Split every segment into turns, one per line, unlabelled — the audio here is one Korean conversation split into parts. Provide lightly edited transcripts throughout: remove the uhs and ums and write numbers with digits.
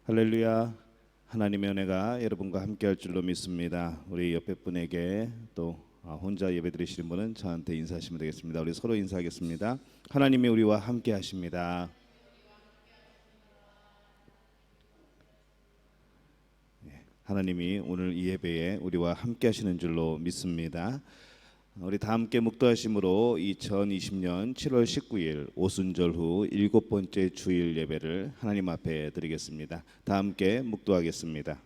할렐루야. 하나님의 은혜가 여러분과 함께할 줄로 믿습니다. 우리 옆에 분에게 또 혼자 예배 드리시는 분은 저한테 인사하시면 되겠습니다. 우리 서로 인사하겠습니다. 하나님이 우리와 함께 하십니다. 하나님이 오늘 이 예배에 우리와 함께 하시는 줄로 믿습니다. 우리 다 함께 묵도하심으로 2020년 7월 19일 오순절 후 7번째 주일 예배를 하나님 앞에 드리겠습니다. 다 함께 묵도하겠습니다.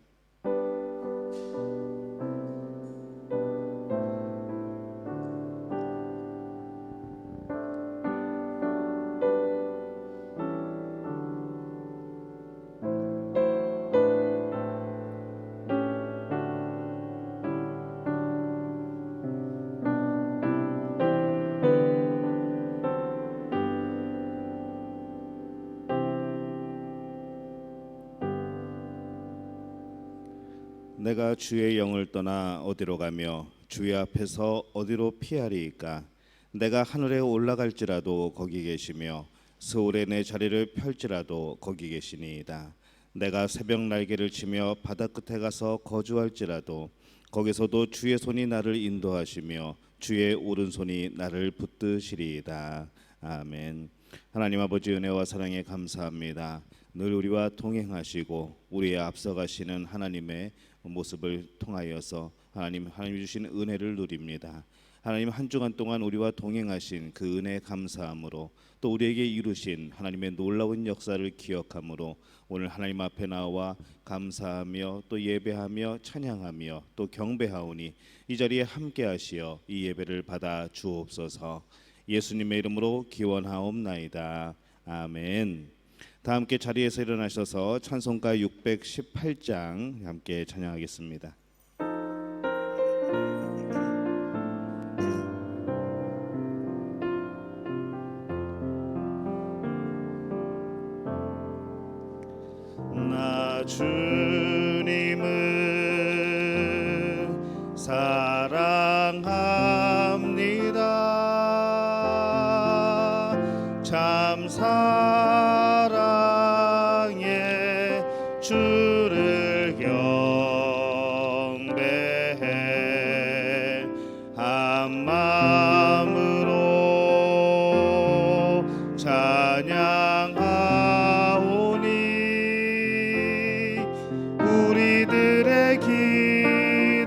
내가 주의 영을 떠나 어디로 가며 주의 앞에서 어디로 피하리이까? 내가 하늘에 올라갈지라도 거기 계시며 서울에 내 자리를 펼지라도 거기 계시니이다. 내가 새벽 날개를 치며 바다 끝에 가서 거주할지라도 거기서도 주의 손이 나를 인도하시며 주의 오른손이 나를 붙드시리이다. 아멘. 하나님 아버지 은혜와 사랑에 감사합니다. 늘 우리와 동행하시고 우리의 앞서가시는 하나님의 모습을 통하여서 하나님 주신 은혜를 누립니다. 하나님 한 주간 동안 우리와 동행하신 그 은혜에 감사함으로 또 우리에게 이루신 하나님의 놀라운 역사를 기억함으로 오늘 하나님 앞에 나와 감사하며 또 예배하며 찬양하며 또 경배하오니 이 자리에 함께하시어 이 예배를 받아 주옵소서. 예수님의 이름으로 기원하옵나이다. 아멘. 다 함께 자리에서 일어나셔서 찬송가 618장 함께 찬양하겠습니다. 나 주님을 사랑합니다. 참 주를 경배해 한 마음으로 찬양하오니 우리들의 기도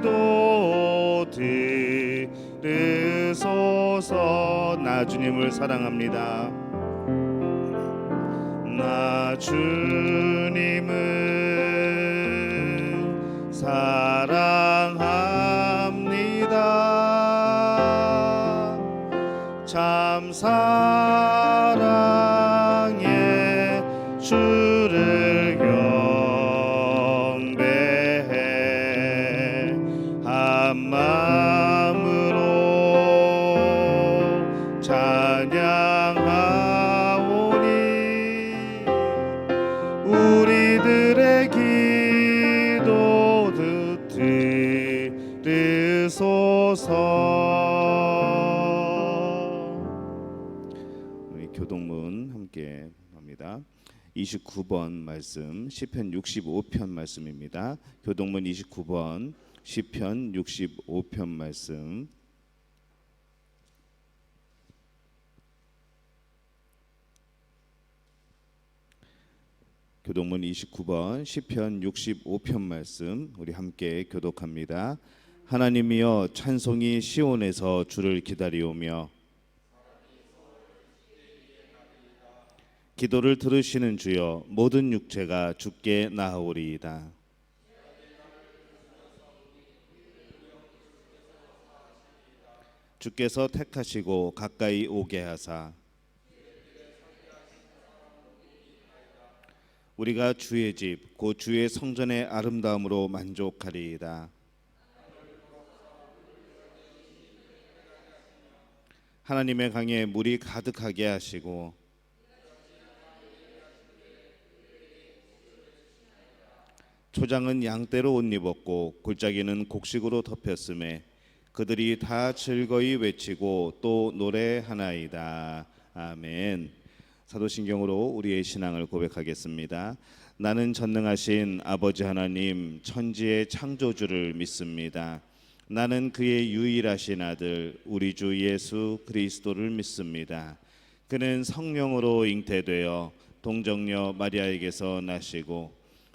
들으소서. 나 주님을 사랑합니다. 나 주님을 사랑합니다. 참 사랑해 주를 경배해 한 마음으로 찬양하오니 우리들의 기도 들으소서. 우리 교동문 함께 합니다. 29번 말씀 시편 65편 말씀입니다. 교동문 29번 시편 65편 말씀. 교동문 29번 시편 65편 말씀 우리 함께 교독합니다. 하나님이여 찬송이 시온에서 주를 기다리오며 기도를 들으시는 주여 모든 육체가 주께 나아오리이다. 주께서 택하시고 가까이 오게 하사 우리가 주의 집 곧 주의 성전의 아름다움으로 만족하리이다. 하나님의 강에 물이 가득하게 하시고 초장은 양떼로 옷 입었고 골짜기는 곡식으로 덮였음에 그들이 다 즐거이 외치고 또 노래하나이다. 아멘. 사도신경으로 우리의 신앙을 고백하겠습니다. 나는 전능하신 아버지 하나님 천지의 창조주를 믿습니다. 나는 그의 유일하신 아들 우리 주 예수 그리스도를 믿습니다. 그는 성령으로 잉태되어 동정녀 마리아에게서 나시고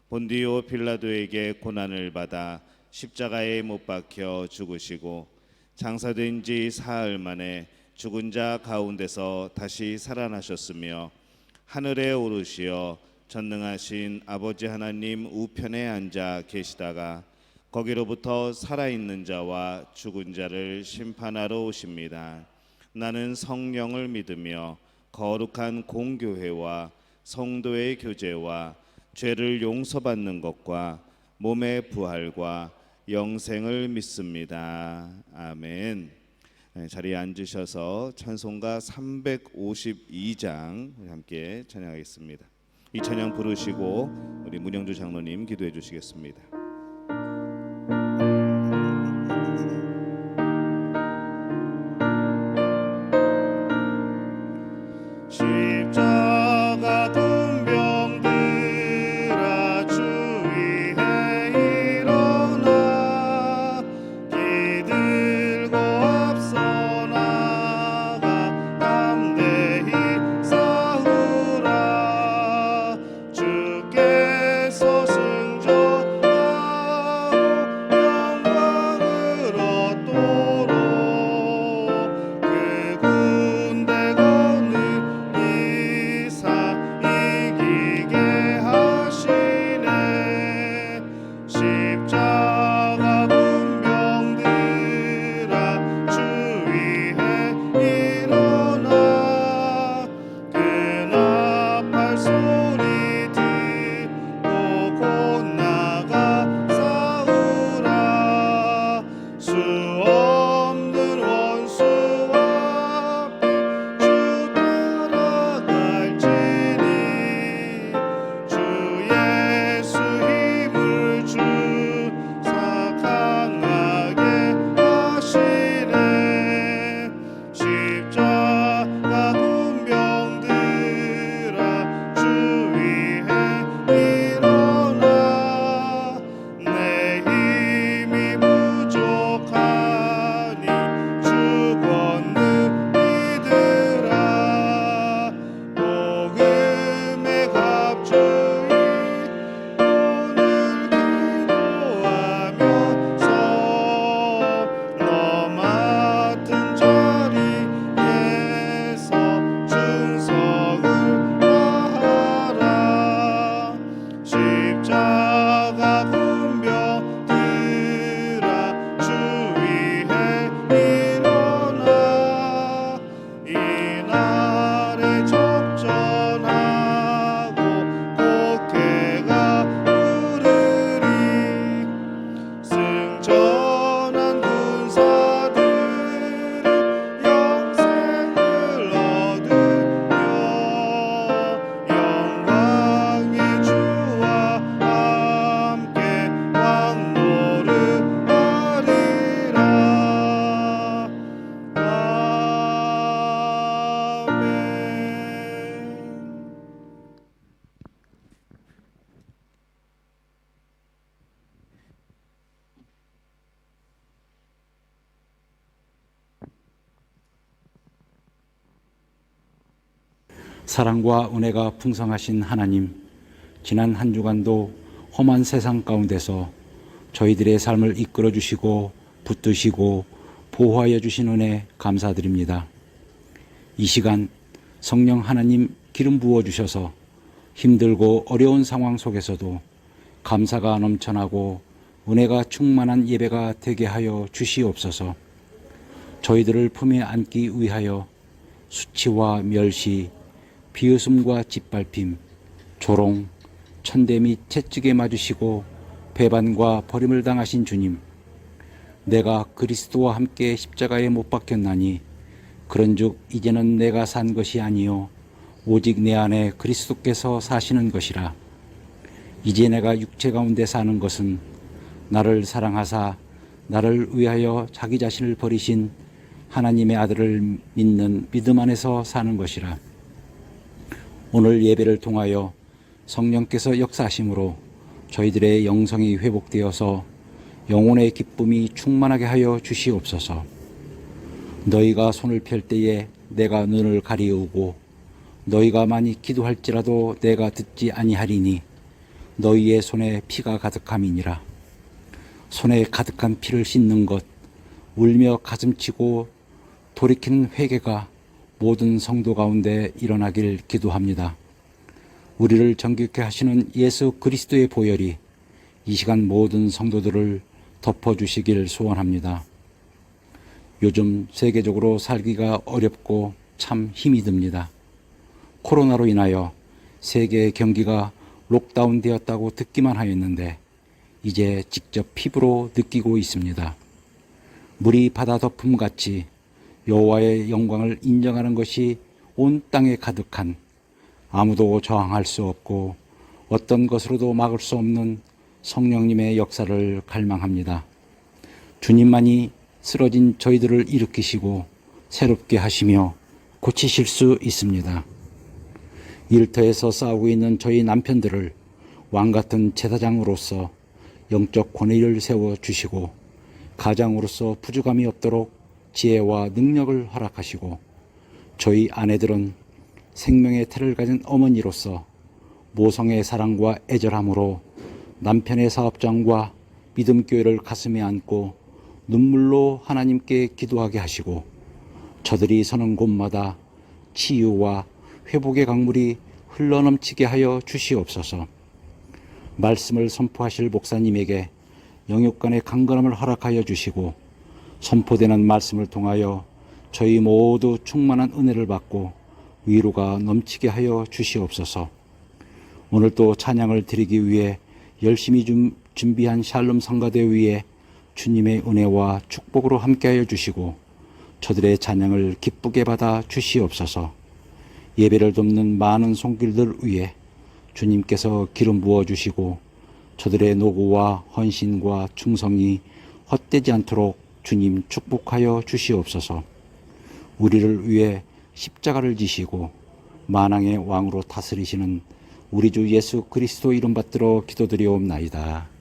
본디오 빌라도에게 고난을 받아 십자가에 못 박혀 죽으시고 장사된 지 사흘 만에 죽은 자 가운데서 다시 살아나셨으며 하늘에 오르시어 전능하신 아버지 하나님 우편에 앉아 계시다가 거기로부터 살아있는 자와 죽은 자를 심판하러 오십니다. 나는 성령을 믿으며 거룩한 공교회와 성도의 교제와 죄를 용서받는 것과 몸의 부활과 영생을 믿습니다. 아멘. 자리에 앉으셔서 찬송가 352장 함께 찬양하겠습니다. 이 찬양 부르시고 우리 문영주 장로님 기도해 주시겠습니다. 십자가 군병들아 주위에 일어나 기들고 앞서 나가 담대히 싸우라. 주께서 승천하고 영광을 얻도록 그 군대 거는 이기게 하시네. 십자가 군병들아 주위에 일어나 그 나팔 소리 듣고 곧 나가 싸우라. 수 없는 원수와 주 따라갈지니 주 예수 힘을 주사 강하게 하시네. 십자가 군병들아 주위에 일어나 내 힘이 부족하니 주 권능 믿으라. 복음의 갑주의 오늘 기도하면서 너 맡은 자리에서 충성을 다하라. 십자가 군병들아 주위에 일어나 이날에 적전하고 곡해가 부르리. 승천한 군사들은 영생을 얻으며 영광의 주와 함께 왕노릇하리라. 아멘.
사랑과 은혜가 풍성하신 하나님, 지난 한 주간도 험한 세상 가운데서 저희들의 삶을 이끌어 주시고 붙드시고 보호하여 주신 은혜 감사드립니다. 이 시간 성령 하나님 기름 부어 주셔서 힘들고 어려운 상황 속에서도 감사가 넘쳐나고 은혜가 충만한 예배가 되게 하여 주시옵소서. 저희들을 품에 안기 위하여 수치와 멸시, 비웃음과 짓밟힘, 조롱, 천대 및 채찍에 맞으시고 배반과 버림을 당하신 주님, 내가 그리스도와 함께 십자가에 못 박혔나니 그런즉 이제는 내가 산 것이 아니요 오직 내 안에 그리스도께서 사시는 것이라. 이제 내가 육체 가운데 사는 것은 나를 사랑하사 나를 위하여 자기 자신을 버리신 하나님의 아들을 믿는 믿음 안에서 사는 것이라. 오늘 예배를 통하여 성령께서 역사하심으로 저희들의 영성이 회복되어서 영혼의 기쁨이 충만하게 하여 주시옵소서. 너희가 손을 펼 때에 내가 눈을 가리우고 너희가 많이 기도할지라도 내가 듣지 아니하리니 너희의 손에 피가 가득함이니라. 손에 가득한 피를 씻는 것, 울며 가슴치고 돌이키는 회개가 모든 성도 가운데 일어나길 기도합니다. 우리를 정결케 하시는 예수 그리스도의 보혈이 이 시간 모든 성도들을 덮어주시길 소원합니다. 요즘 세계적으로 살기가 어렵고 참 힘이 듭니다. 코로나로 인하여 세계 경기가 록다운 되었다고 듣기만 하였는데 이제 직접 피부로 느끼고 있습니다. 물이 바다 덮음같이 여호와의 영광을 인정하는 것이 온 땅에 가득한, 아무도 저항할 수 없고 어떤 것으로도 막을 수 없는 성령님의 역사를 갈망합니다. 주님만이 쓰러진 저희들을 일으키시고 새롭게 하시며 고치실 수 있습니다. 일터에서 싸우고 있는 저희 남편들을 왕같은 제사장으로서 영적 권위를 세워주시고 가장으로서 부족함이 없도록 지혜와 능력을 허락하시고 저희 아내들은 생명의 태를 가진 어머니로서 모성의 사랑과 애절함으로 남편의 사업장과 믿음교회를 가슴에 안고 눈물로 하나님께 기도하게 하시고 저들이 서는 곳마다 치유와 회복의 강물이 흘러넘치게 하여 주시옵소서. 말씀을 선포하실 목사님에게 영육간의 강건함을 허락하여 주시고 선포되는 말씀을 통하여 저희 모두 충만한 은혜를 받고 위로가 넘치게 하여 주시옵소서. 오늘 또 찬양을 드리기 위해 열심히 준비한 샬롬 성가대 위에 주님의 은혜와 축복으로 함께하여 주시고 저들의 찬양을 기쁘게 받아 주시옵소서. 예배를 돕는 많은 손길들 위에 주님께서 기름 부어 주시고 저들의 노고와 헌신과 충성이 헛되지 않도록 주님 축복하여 주시옵소서. 우리를 위해 십자가를 지시고 만왕의 왕으로 다스리시는 우리 주 예수 그리스도 이름 받들어 기도드리옵나이다.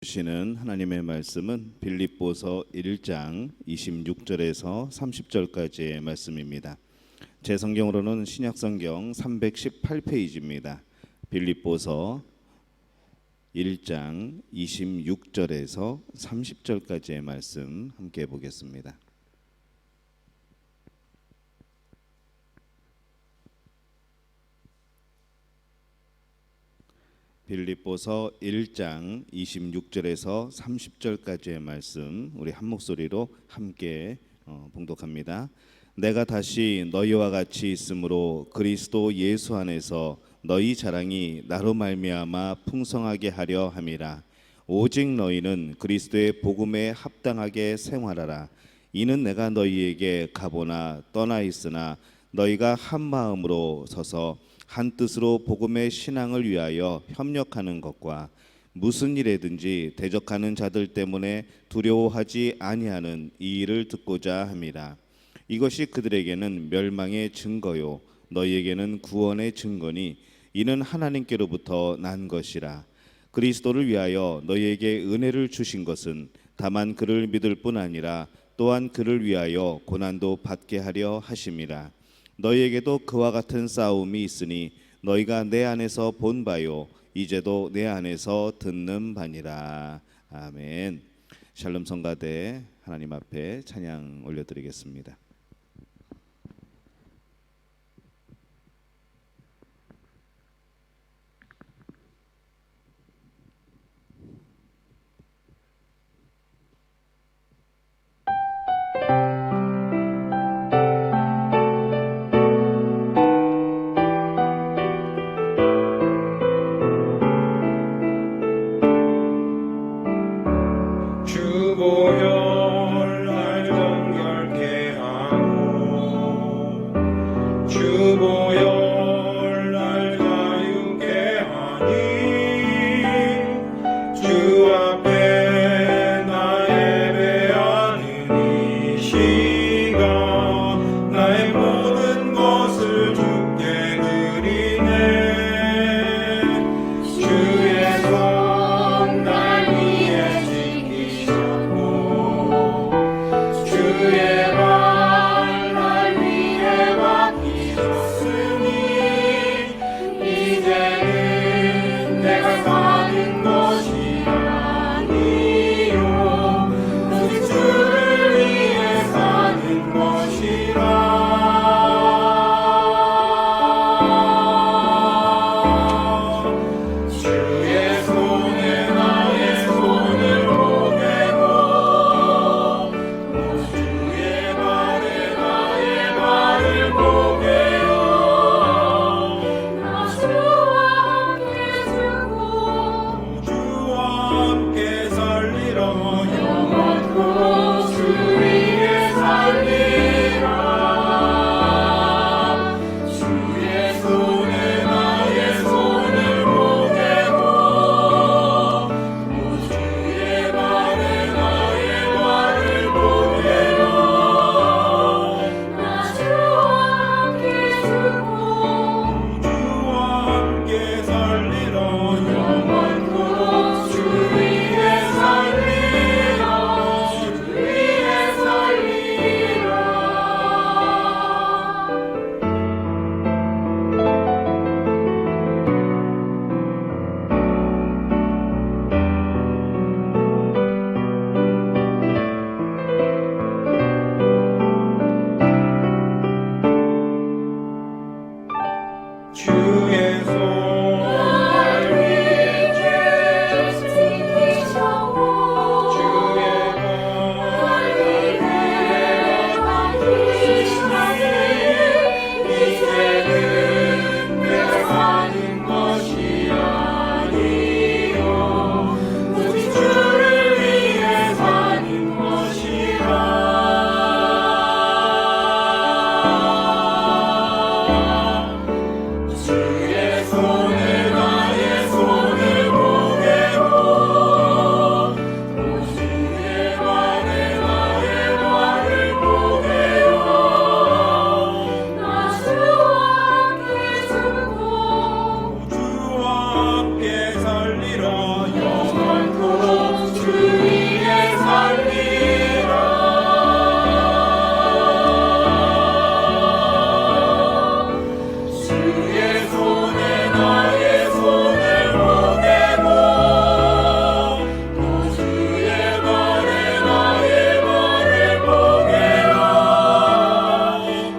주시는 하나님의 말씀은 빌립보서 1장 26절에서 30절까지의 말씀입니다. 제 성경으로는 신약성경 318페이지입니다. 빌립보서 1장 26절에서 30절까지의 말씀 함께 보겠습니다. 빌립보서 1장 26절에서 30절까지의 말씀 우리 한 목소리로 함께 봉독합니다. 내가 다시 너희와 같이 있으므로 그리스도 예수 안에서 너희 자랑이 나로 말미암아 풍성하게 하려 함이라. 오직 너희는 그리스도의 복음에 합당하게 생활하라. 이는 내가 너희에게 가보나 떠나 있으나 너희가 한 마음으로 서서 한 뜻으로 복음의 신앙을 위하여 협력하는 것과 무슨 일에든지 대적하는 자들 때문에 두려워하지 아니하는 이 일을 듣고자 함이라. 이것이 그들에게는 멸망의 증거요 너희에게는 구원의 증거니 이는 하나님께로부터 난 것이라. 그리스도를 위하여 너희에게 은혜를 주신 것은 다만 그를 믿을 뿐 아니라 또한 그를 위하여 고난도 받게 하려 하심이라. 너희에게도 그와 같은 싸움이 있으니 너희가 내 안에서 본 바요 이제도 내 안에서 듣는 바니라. 아멘. 샬롬 성가대 하나님 앞에 찬양 올려드리겠습니다.
주보혈 날 정결케 하고 주보혈 날 자유케 하고 영원토록 주 위에 살리라. 주의 손에 나의 손을 보내고 또 주의 발에 나의 발을 보내라. 나 주와 함께 죽고 주와 함께 살리라. 영원토록 주 위에 살리라. 주 위에 살리라. 주의 손 날 위해 지키시고 주의 발 위해 지키시니 이제는 내가 사는 것이 아니요 오직 주를 위해 사는 것이라. 주의 손에 나의 손을 보내고 또 주의 발에 나의 발을 보내어 나 주와 함께 죽고 주와 함께 살리라. 영원토록 주 위에 살리라. 주의 손에 나의 손을 보내고 또 주의 발에 나의 발을 보내라.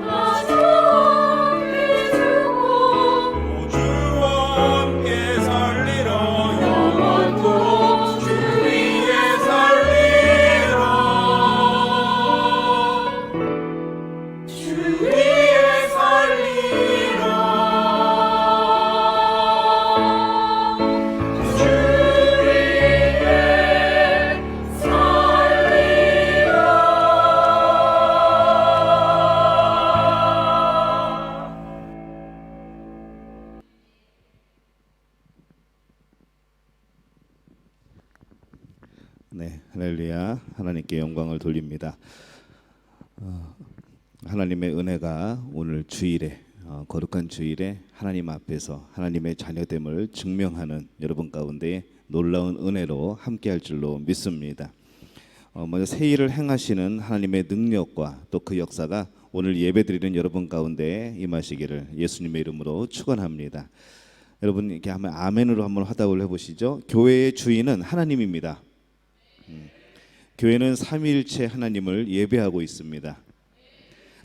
나 주와 함께 죽고 또 주와 함께 살리라. 영원토록 주 위에 살리라. 주 위에 살리라. 주 위에 살리라.
네, 할렐루야. 하나님께 영광을 돌립니다. 하나님의 은혜가 오늘 주일에 거룩한 주일에 하나님 앞에서 하나님의 자녀됨을 증명하는 여러분 가운데 놀라운 은혜로 함께할 줄로 믿습니다. 먼저 새 일을 행하시는 하나님의 능력과 또 그 역사가 오늘 예배드리는 여러분 가운데 임하시기를 예수님의 이름으로 축원합니다. 여러분 이렇게 하면 아멘으로 한번 화답을 해보시죠. 교회의 주인은 하나님입니다. 교회는 삼위일체 하나님을 예배하고 있습니다.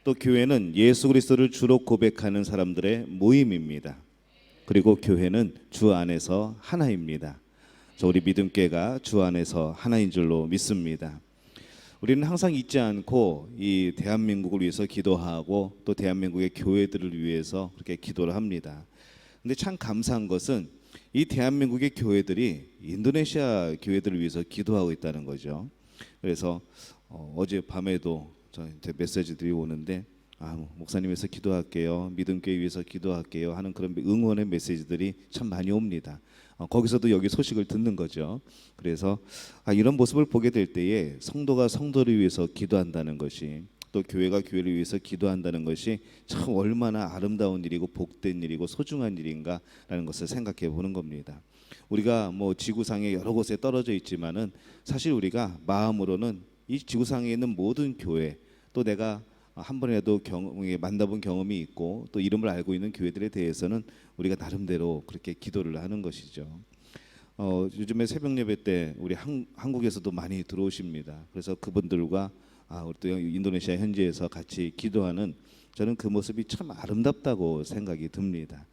또 교회는 예수 그리스도를 주로 고백하는 사람들의 모임입니다. 그리고 교회는 주 안에서 하나입니다. 우리 믿음교회가 주 안에서 하나인 줄로 믿습니다. 우리는 항상 잊지 않고 이 대한민국을 위해서 기도하고 또 대한민국의 교회들을 위해서 그렇게 기도를 합니다. 근데 참 감사한 것은 이 대한민국의 교회들이 인도네시아 교회들을 위해서 기도하고 있다는 거죠. 그래서 어제 밤에도 저한테 메시지들이 오는데 목사님에서 기도할게요, 믿음교회 위해서 기도할게요 하는 그런 응원의 메시지들이 참 많이 옵니다. 거기서도 여기 소식을 듣는 거죠. 그래서 이런 모습을 보게 될 때에 성도가 성도를 위해서 기도한다는 것이 또 교회가 교회를 위해서 기도한다는 것이 참 얼마나 아름다운 일이고 복된 일이고 소중한 일인가라는 것을 생각해 보는 겁니다. 우리가 뭐 지구상에 여러 곳에 떨어져 있지만은 사실 우리가 마음으로는 이 지구상에 있는 모든 교회 또 내가 한 번이라도 만나본 경험이 있고 또 이름을 알고 있는 교회들에 대해서는 우리가 나름대로 그렇게 기도를 하는 것이죠. 요즘에 새벽 예배 때 우리 한국에서도 많이 들어오십니다. 그래서 그분들과 우리 또 인도네시아 현지에서 같이 기도하는 저는 그 모습이 참 아름답다고 생각이 듭니다.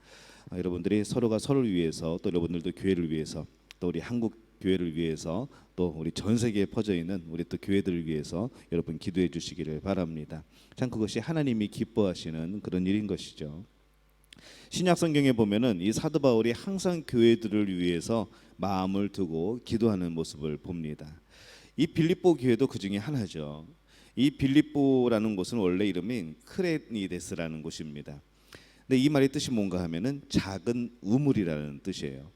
여러분들이 서로가 서로를 위해서 또 여러분들도 교회를 위해서 또 우리 한국 교회를 위해서 또 우리 전 세계에 퍼져 있는 우리 또 교회들을 위해서 여러분 기도해 주시기를 바랍니다. 참 그것이 하나님이 기뻐하시는 그런 일인 것이죠. 신약 성경에 보면은 이 사도 바울이 항상 교회들을 위해서 마음을 두고 기도하는 모습을 봅니다. 이 빌립보 교회도 그 중에 하나죠. 이 빌립보라는 곳은 원래 이름이 크레니데스라는 곳입니다. 근데 이 말의 뜻이 뭔가 하면은 작은 우물이라는 뜻이에요.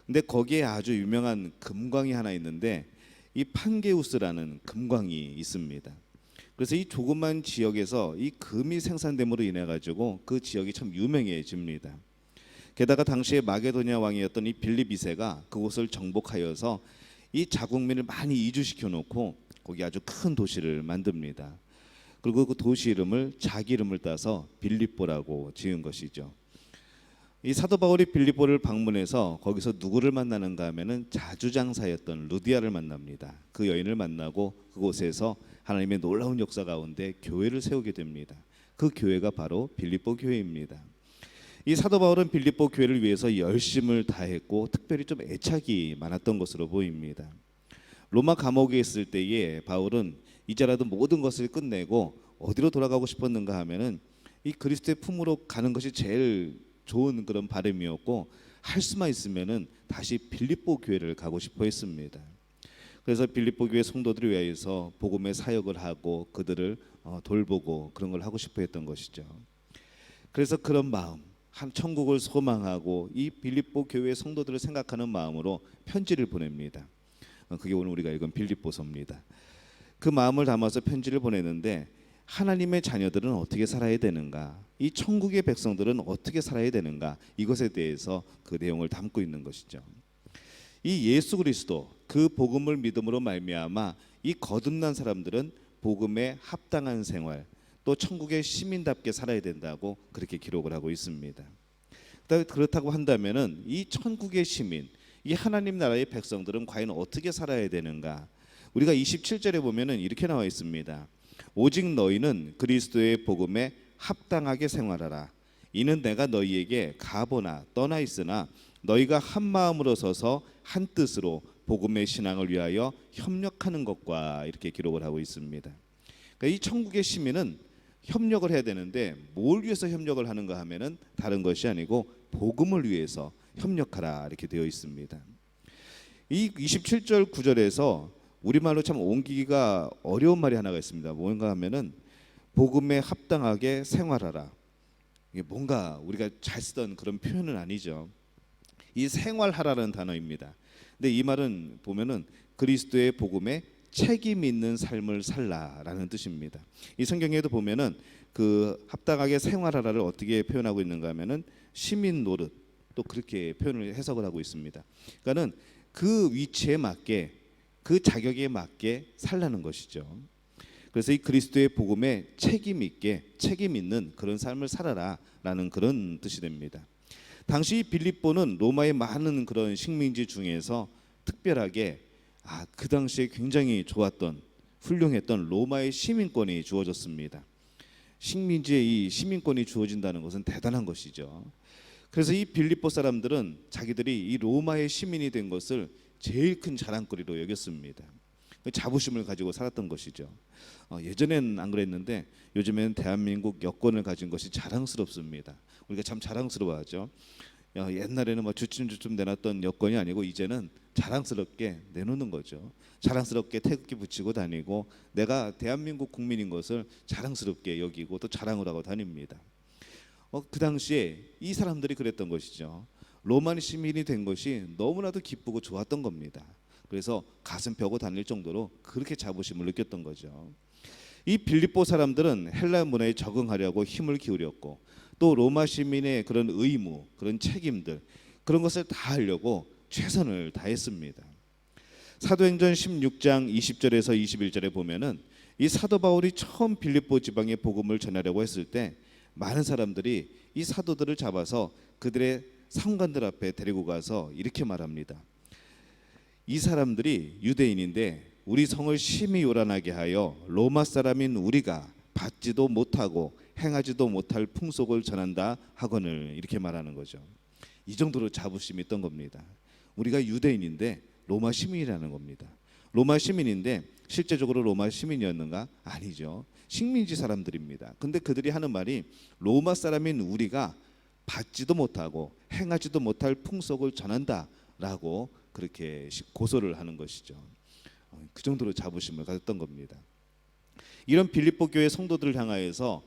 근데 거기에 아주 유명한 금광이 하나 있는데 이 판게우스라는 금광이 있습니다. 그래서 이 조그만 지역에서 이 금이 생산됨으로 인해 가지고 그 지역이 참 유명해집니다. 게다가 당시에 마게도냐 왕이었던 이 빌립 2세가 그곳을 정복하여서 이 자국민을 많이 이주시켜 놓고 거기 아주 큰 도시를 만듭니다. 그리고 그 도시 이름을 자기 이름을 따서 빌립보라고 지은 것이죠. 이 사도 바울이 빌립보를 방문해서 거기서 누구를 만나는가 하면은 자주장사였던 루디아를 만납니다. 그 여인을 만나고 그곳에서 하나님의 놀라운 역사 가운데 교회를 세우게 됩니다. 그 교회가 바로 빌립보 교회입니다. 이 사도 바울은 빌립보 교회를 위해서 열심을 다했고 특별히 좀 애착이 많았던 것으로 보입니다. 로마 감옥에 있을 때에 바울은 이제라도 모든 것을 끝내고 어디로 돌아가고 싶었는가 하면은 이 그리스도의 품으로 가는 것이 제일 좋은 그런 바람이었고 할 수만 있으면은 다시 빌립보 교회를 가고 싶어 했습니다. 그래서 빌립보 교회 성도들을 위하여서 복음의 사역을 하고 그들을 돌보고 그런 걸 하고 싶어 했던 것이죠. 그래서 그런 마음, 한 천국을 소망하고 이 빌립보 교회 성도들을 생각하는 마음으로 편지를 보냅니다. 그게 오늘 우리가 읽은 빌립보서입니다. 그 마음을 담아서 편지를 보내는데 하나님의 자녀들은 어떻게 살아야 되는가, 이 천국의 백성들은 어떻게 살아야 되는가, 이것에 대해서 그 내용을 담고 있는 것이죠. 이 예수 그리스도 그 복음을 믿음으로 말미암아 이 거듭난 사람들은 복음에 합당한 생활, 또 천국의 시민답게 살아야 된다고 그렇게 기록을 하고 있습니다. 그렇다고 한다면은 이 천국의 시민, 이 하나님 나라의 백성들은 과연 어떻게 살아야 되는가? 우리가 27절에 보면은 이렇게 나와 있습니다. 오직 너희는 그리스도의 복음에 합당하게 생활하라. 이는 내가 너희에게 가보나 떠나 있으나 너희가 한 마음으로 서서 한 뜻으로 복음의 신앙을 위하여 협력하는 것과 이렇게 기록을 하고 있습니다. 그러니까 이 천국의 시민은 협력을 해야 되는데 뭘 위해서 협력을 하는가 하면은 다른 것이 아니고 복음을 위해서 협력하라 이렇게 되어 있습니다. 이 27절 9절에서 우리말로 참 옮기기가 어려운 말이 하나가 있습니다. 뭔가 하면은 복음에 합당하게 생활하라. 이게 뭔가 우리가 잘 쓰던 그런 표현은 아니죠. 이 생활하라는 단어입니다. 근데 이 말은 보면은 그리스도의 복음에 책임 있는 삶을 살라라는 뜻입니다. 이 성경에도 보면은 그 합당하게 생활하라를 어떻게 표현하고 있는가 하면은 시민 노릇 또 그렇게 표현을 해석을 하고 있습니다. 그러니까는 그 위치에 맞게 그 자격에 맞게 살라는 것이죠. 그래서 이 그리스도의 복음에 책임 있게 책임 있는 그런 삶을 살아라라는 그런 뜻이 됩니다. 당시 빌립보는 로마의 많은 그런 식민지 중에서 특별하게 그 당시에 굉장히 좋았던 훌륭했던 로마의 시민권이 주어졌습니다. 식민지에 이 시민권이 주어진다는 것은 대단한 것이죠. 그래서 이 빌립보 사람들은 자기들이 이 로마의 시민이 된 것을 제일 큰 자랑거리로 여겼습니다. 자부심을 가지고 살았던 것이죠. 예전에는 안 그랬는데 요즘에는 대한민국 여권을 가진 것이 자랑스럽습니다. 우리가 참 자랑스러워하죠. 옛날에는 뭐 주춤주춤 내놨던 여권이 아니고 이제는 자랑스럽게 내놓는 거죠. 자랑스럽게 태극기 붙이고 다니고 내가 대한민국 국민인 것을 자랑스럽게 여기고 또 자랑을 하고 다닙니다. 그 당시에 이 사람들이 그랬던 것이죠. 로마 시민이 된 것이 너무나도 기쁘고 좋았던 겁니다. 그래서 가슴 펴고 다닐 정도로 그렇게 자부심을 느꼈던 거죠. 이 빌립보 사람들은 헬라 문화에 적응하려고 힘을 기울였고 또 로마 시민의 그런 의무, 그런 책임들 그런 것을 다 하려고 최선을 다했습니다. 사도행전 16장 20절에서 21절에 보면은 이 사도 바울이 처음 빌립보 지방에 복음을 전하려고 했을 때 많은 사람들이 이 사도들을 잡아서 그들의 상관들 앞에 데리고 가서 이렇게 말합니다. 이 사람들이 유대인인데 우리 성을 심히 요란하게 하여 로마 사람인 우리가 받지도 못하고 행하지도 못할 풍속을 전한다 하거늘 이렇게 말하는 거죠. 이 정도로 자부심이 있던 겁니다. 우리가 유대인인데 로마 시민이라는 겁니다. 로마 시민인데 실제적으로 로마 시민이었는가? 아니죠. 식민지 사람들입니다. 근데 그들이 하는 말이 로마 사람인 우리가 받지도 못하고 행하지도 못할 풍속을 전한다라고 그렇게 고소를 하는 것이죠. 그 정도로 자부심을 가졌던 겁니다. 이런 빌립보 교회 성도들을 향하여서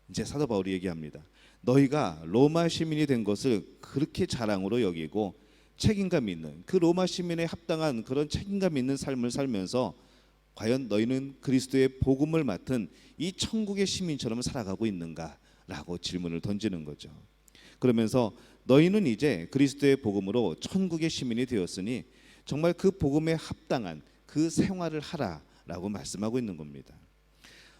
이제 사도 바울이 얘기합니다. 너희가 로마 시민이 된 것을 그렇게 자랑으로 여기고 책임감 있는, 그 로마 시민에 합당한 그런 책임감 있는 삶을 살면서 과연 너희는 그리스도의 복음을 맡은 이 천국의 시민처럼 살아가고 있는가라고 질문을 던지는 거죠. 그러면서 너희는 이제 그리스도의 복음으로 천국의 시민이 되었으니 정말 그 복음에 합당한 그 생활을 하라라고 말씀하고 있는 겁니다.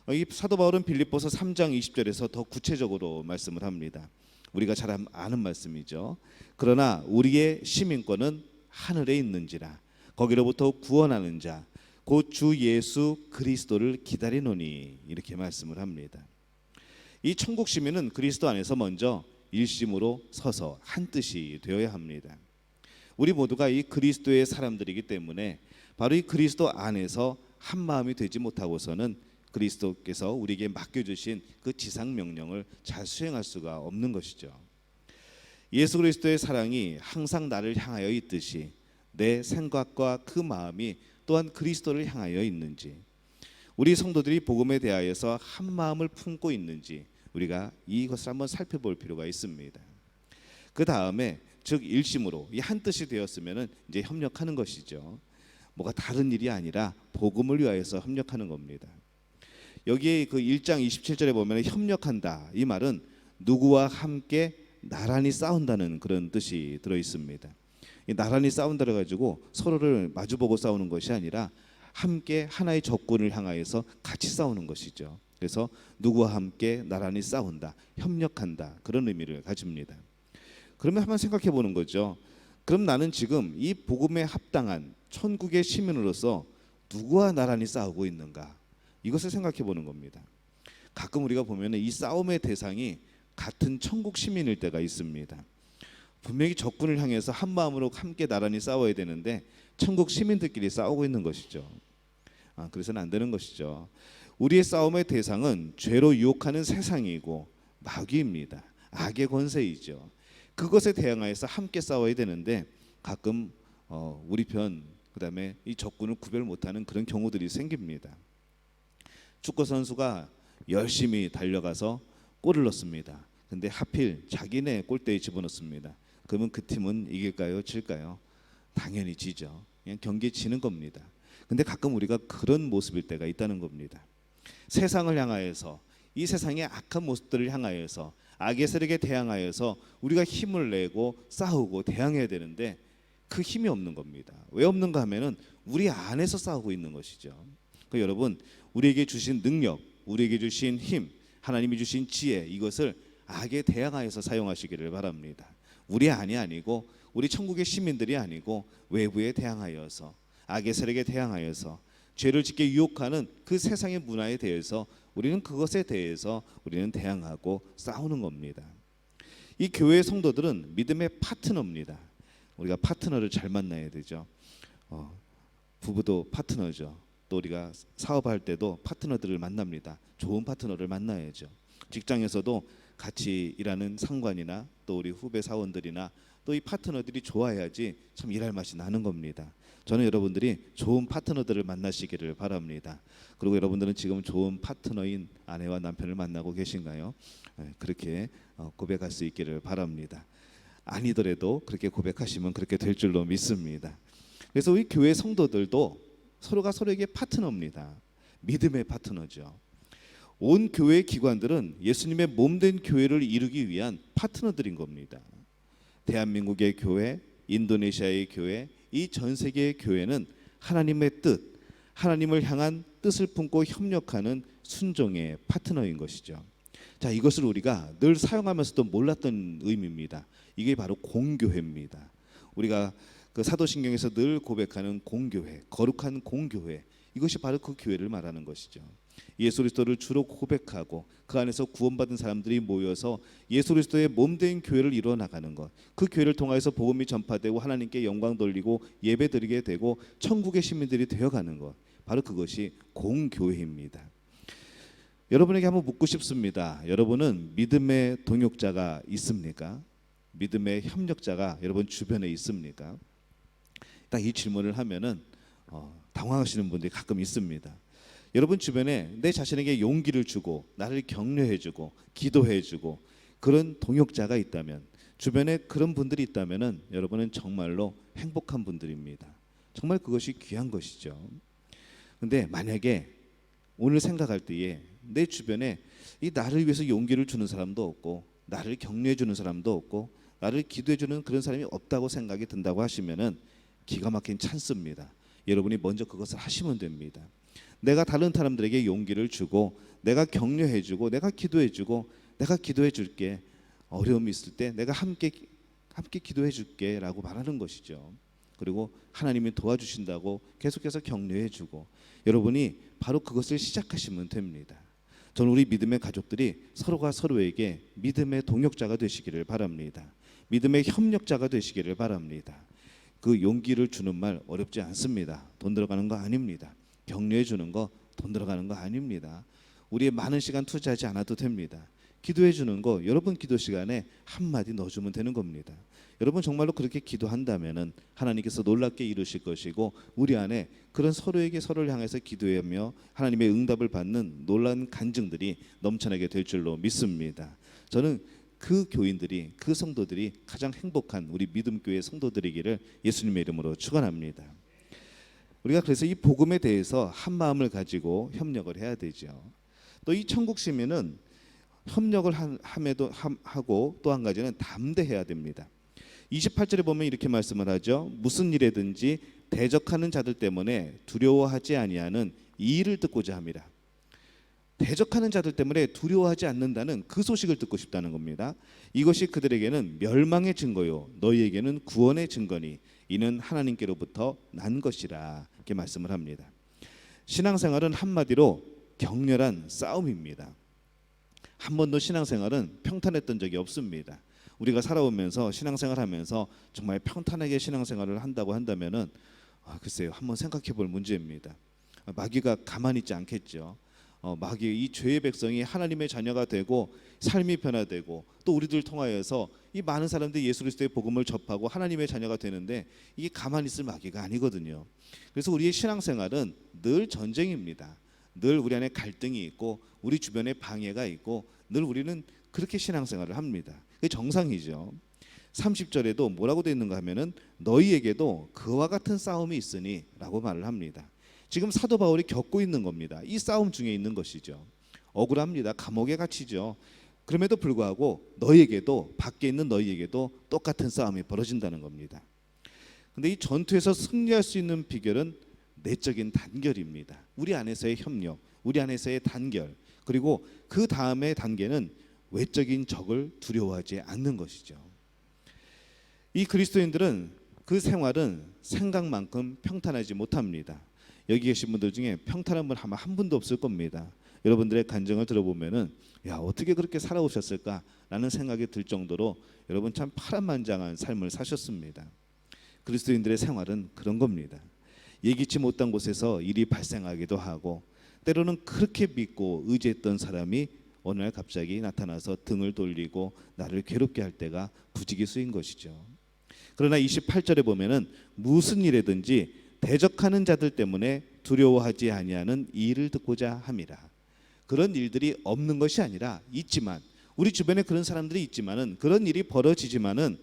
이 사도 바울은 빌립보서 3장 20절에서 더 구체적으로 말씀을 합니다. 우리가 잘 아는 말씀이죠. 그러나 우리의 시민권은 하늘에 있는지라 거기로부터 구원하는 자 곧 주 예수 그리스도를 기다리노니, 이렇게 말씀을 합니다. 이 천국 시민은 그리스도 안에서 먼저 일심으로 서서 한 뜻이 되어야 합니다. 우리 모두가 이 그리스도의 사람들이기 때문에 바로 이 그리스도 안에서 한 마음이 되지 못하고서는 그리스도께서 우리에게 맡겨주신 그 지상 명령을 잘 수행할 수가 없는 것이죠. 예수 그리스도의 사랑이 항상 나를 향하여 있듯이 내 생각과 그 마음이 또한 그리스도를 향하여 있는지, 우리 성도들이 복음에 대하여서 한 마음을 품고 있는지 우리가 이것을 한번 살펴볼 필요가 있습니다. 그 다음에 즉 일심으로 이 한 뜻이 되었으면은 이제 협력하는 것이죠. 뭐가 다른 일이 아니라 복음을 위하여서 협력하는 겁니다. 여기에 그 1장 27절에 보면 협력한다, 이 말은 누구와 함께 나란히 싸운다는 그런 뜻이 들어 있습니다. 이 나란히 싸운다를 가지고 서로를 마주보고 싸우는 것이 아니라 함께 하나의 적군을 향하여서 같이 싸우는 것이죠. 그래서 누구와 함께 나란히 싸운다, 협력한다, 그런 의미를 가집니다. 그러면 한번 생각해 보는 거죠. 그럼 나는 지금 이 복음에 합당한 천국의 시민으로서 누구와 나란히 싸우고 있는가? 이것을 생각해 보는 겁니다. 가끔 우리가 보면 이 싸움의 대상이 같은 천국 시민일 때가 있습니다. 분명히 적군을 향해서 한 마음으로 함께 나란히 싸워야 되는데 천국 시민들끼리 싸우고 있는 것이죠. 그래서는 안 되는 것이죠. 우리의 싸움의 대상은 죄로 유혹하는 세상이고 마귀입니다. 악의 권세이죠. 그것에 대항하여서 함께 싸워야 되는데 가끔 우리 편 그다음에 이 적군을 구별 못하는 그런 경우들이 생깁니다. 축구 선수가 열심히 달려가서 골을 넣습니다. 근데 하필 자기네 골대에 집어넣습니다. 그러면 그 팀은 이길까요? 질까요? 당연히 지죠. 그냥 경기에 지는 겁니다. 근데 가끔 우리가 그런 모습일 때가 있다는 겁니다. 세상을 향하여서, 이 세상의 악한 모습들을 향하여서, 악의 세력에 대항하여서 우리가 힘을 내고 싸우고 대항해야 되는데 그 힘이 없는 겁니다. 왜 없는가 하면은 우리 안에서 싸우고 있는 것이죠. 그러니까 여러분, 우리에게 주신 능력, 우리에게 주신 힘, 하나님이 주신 지혜, 이것을 악에 대항하여서 사용하시기를 바랍니다. 우리 안이 아니고 우리 천국의 시민들이 아니고 외부에 대항하여서, 악의 세력에 대항하여서, 죄를 짓게 유혹하는 그 세상의 문화에 대해서 우리는 그것에 대해서 우리는 대항하고 싸우는 겁니다. 이 교회의 성도들은 믿음의 파트너입니다. 우리가 파트너를 잘 만나야 되죠. 부부도 파트너죠. 또 우리가 사업할 때도 파트너들을 만납니다. 좋은 파트너를 만나야죠. 직장에서도 같이 일하는 상관이나 또 우리 후배 사원들이나 또 이 파트너들이 좋아야지 참 일할 맛이 나는 겁니다. 저는 여러분들이 좋은 파트너들을 만나시기를 바랍니다. 그리고 여러분들은 지금 좋은 파트너인 아내와 남편을 만나고 계신가요? 그렇게 고백할 수 있기를 바랍니다. 아니더라도 그렇게 고백하시면 그렇게 될 줄로 믿습니다. 그래서 우리 교회 성도들도 서로가 서로에게 파트너입니다. 믿음의 파트너죠. 온 교회 기관들은 예수님의 몸된 교회를 이루기 위한 파트너들인 겁니다. 대한민국의 교회, 인도네시아의 교회, 이 전 세계의 교회는 하나님의 뜻, 하나님을 향한 뜻을 품고 협력하는 순종의 파트너인 것이죠. 자, 이것을 우리가 늘 사용하면서도 몰랐던 의미입니다. 이게 바로 공교회입니다. 우리가 그 사도신경에서 늘 고백하는 공교회, 거룩한 공교회, 이것이 바로 그 교회를 말하는 것이죠. 예수 그리스도를 주로 고백하고 그 안에서 구원받은 사람들이 모여서 예수 그리스도의 몸된 교회를 이루어 나가는 것, 그 교회를 통해서 복음이 전파되고 하나님께 영광 돌리고 예배드리게 되고 천국의 시민들이 되어가는 것, 바로 그것이 공교회입니다. 여러분에게 한번 묻고 싶습니다. 여러분은 믿음의 동역자가 있습니까? 믿음의 협력자가 여러분 주변에 있습니까? 딱 이 질문을 하면은 당황하시는 분들이 가끔 있습니다. 여러분 주변에 내 자신에게 용기를 주고 나를 격려해주고 기도해주고 그런 동역자가 있다면, 주변에 그런 분들이 있다면은 여러분은 정말로 행복한 분들입니다. 정말 그것이 귀한 것이죠. 근데 만약에 오늘 생각할 때에 내 주변에 이 나를 위해서 용기를 주는 사람도 없고 나를 격려해 주는 사람도 없고 나를 기도해 주는 그런 사람이 없다고 생각이 든다고 하시면은 기가 막힌 찬스입니다. 여러분이 먼저 그것을 하시면 됩니다. 내가 다른 사람들에게 용기를 주고 내가 격려해 주고 내가 기도해 주고 내가 기도해 줄게, 어려움이 있을 때 내가 함께 기도해 줄게라고 말하는 것이죠. 그리고 하나님이 도와주신다고 계속해서 격려해 주고, 여러분이 바로 그것을 시작하시면 됩니다. 저는 우리 믿음의 가족들이 서로가 서로에게 믿음의 동역자가 되시기를 바랍니다. 믿음의 협력자가 되시기를 바랍니다. 그 용기를 주는 말 어렵지 않습니다. 돈 들어가는 거 아닙니다. 격려해 주는 거 돈 들어가는 거 아닙니다. 우리의 많은 시간 투자하지 않아도 됩니다. 기도해 주는 거 여러분 기도 시간에 한마디 넣어주면 되는 겁니다. 여러분 정말로 그렇게 기도한다면은 하나님께서 놀랍게 이루실 것이고, 우리 안에 그런 서로에게 서로를 향해서 기도하며 하나님의 응답을 받는 놀라운 간증들이 넘쳐나게 될 줄로 믿습니다. 저는 그 교인들이, 그 성도들이 가장 행복한 우리 믿음교회 성도들이기를 예수님의 이름으로 축원합니다. 우리가 그래서 이 복음에 대해서 한 마음을 가지고 협력을 해야 되죠. 또 이 천국 시민은 협력을 하고 또 한 가지는 담대해야 됩니다. 28절에 보면 이렇게 말씀을 하죠. 무슨 일에든지 대적하는 자들 때문에 두려워하지 아니하는 이 일을 듣고자 합니다. 대적하는 자들 때문에 두려워하지 않는다는 그 소식을 듣고 싶다는 겁니다. 이것이 그들에게는 멸망의 증거요 너희에게는 구원의 증거니 이는 하나님께로부터 난 것이라, 이렇게 말씀을 합니다. 신앙생활은 한마디로 격렬한 싸움입니다. 한 번도 신앙생활은 평탄했던 적이 없습니다. 우리가 살아오면서 신앙생활하면서 정말 평탄하게 신앙생활을 한다고 한다면은 글쎄요, 한번 생각해볼 문제입니다. 마귀가 가만히 있지 않겠죠. 마귀, 이 죄의 백성이 하나님의 자녀가 되고 삶이 변화되고 또 우리들 통하여서 이 많은 사람들이 예수 그리스도의 복음을 접하고 하나님의 자녀가 되는데 이게 가만히 있을 마귀가 아니거든요. 그래서 우리의 신앙생활은 늘 전쟁입니다. 늘 우리 안에 갈등이 있고 우리 주변에 방해가 있고 늘 우리는 그렇게 신앙생활을 합니다. 그게 정상이죠. 30절에도 뭐라고 되어 있는가 하면은 너희에게도 그와 같은 싸움이 있으니 라고 말을 합니다. 지금 사도 바울이 겪고 있는 겁니다. 이 싸움 중에 있는 것이죠. 억울합니다. 감옥에 갇히죠. 그럼에도 불구하고 너희에게도, 밖에 있는 너희에게도 똑같은 싸움이 벌어진다는 겁니다. 근데 이 전투에서 승리할 수 있는 비결은 내적인 단결입니다. 우리 안에서의 협력, 우리 안에서의 단결, 그리고 그 다음의 단계는 외적인 적을 두려워하지 않는 것이죠. 이 그리스도인들은 그 생활은 생각만큼 평탄하지 못합니다. 여기 계신 분들 중에 평탄한 분 아마 한 분도 없을 겁니다. 여러분들의 간증을 들어보면은 야, 어떻게 그렇게 살아오셨을까라는 생각이 들 정도로 여러분 참 파란만장한 삶을 사셨습니다. 그리스도인들의 생활은 그런 겁니다. 예기치 못한 곳에서 일이 발생하기도 하고, 때로는 그렇게 믿고 의지했던 사람이 어느 날 갑자기 나타나서 등을 돌리고 나를 괴롭게 할 때가 부지기수인 것이죠. 그러나 28절에 보면은 무슨 일에든지 대적하는 자들 때문에 두려워하지 아니하는 이 일을 듣고자 함이라. 그런 일들이 없는 것이 아니라 있지만, 우리 주변에 그런 사람들이 있지만은, 그런 일이 벌어지지만은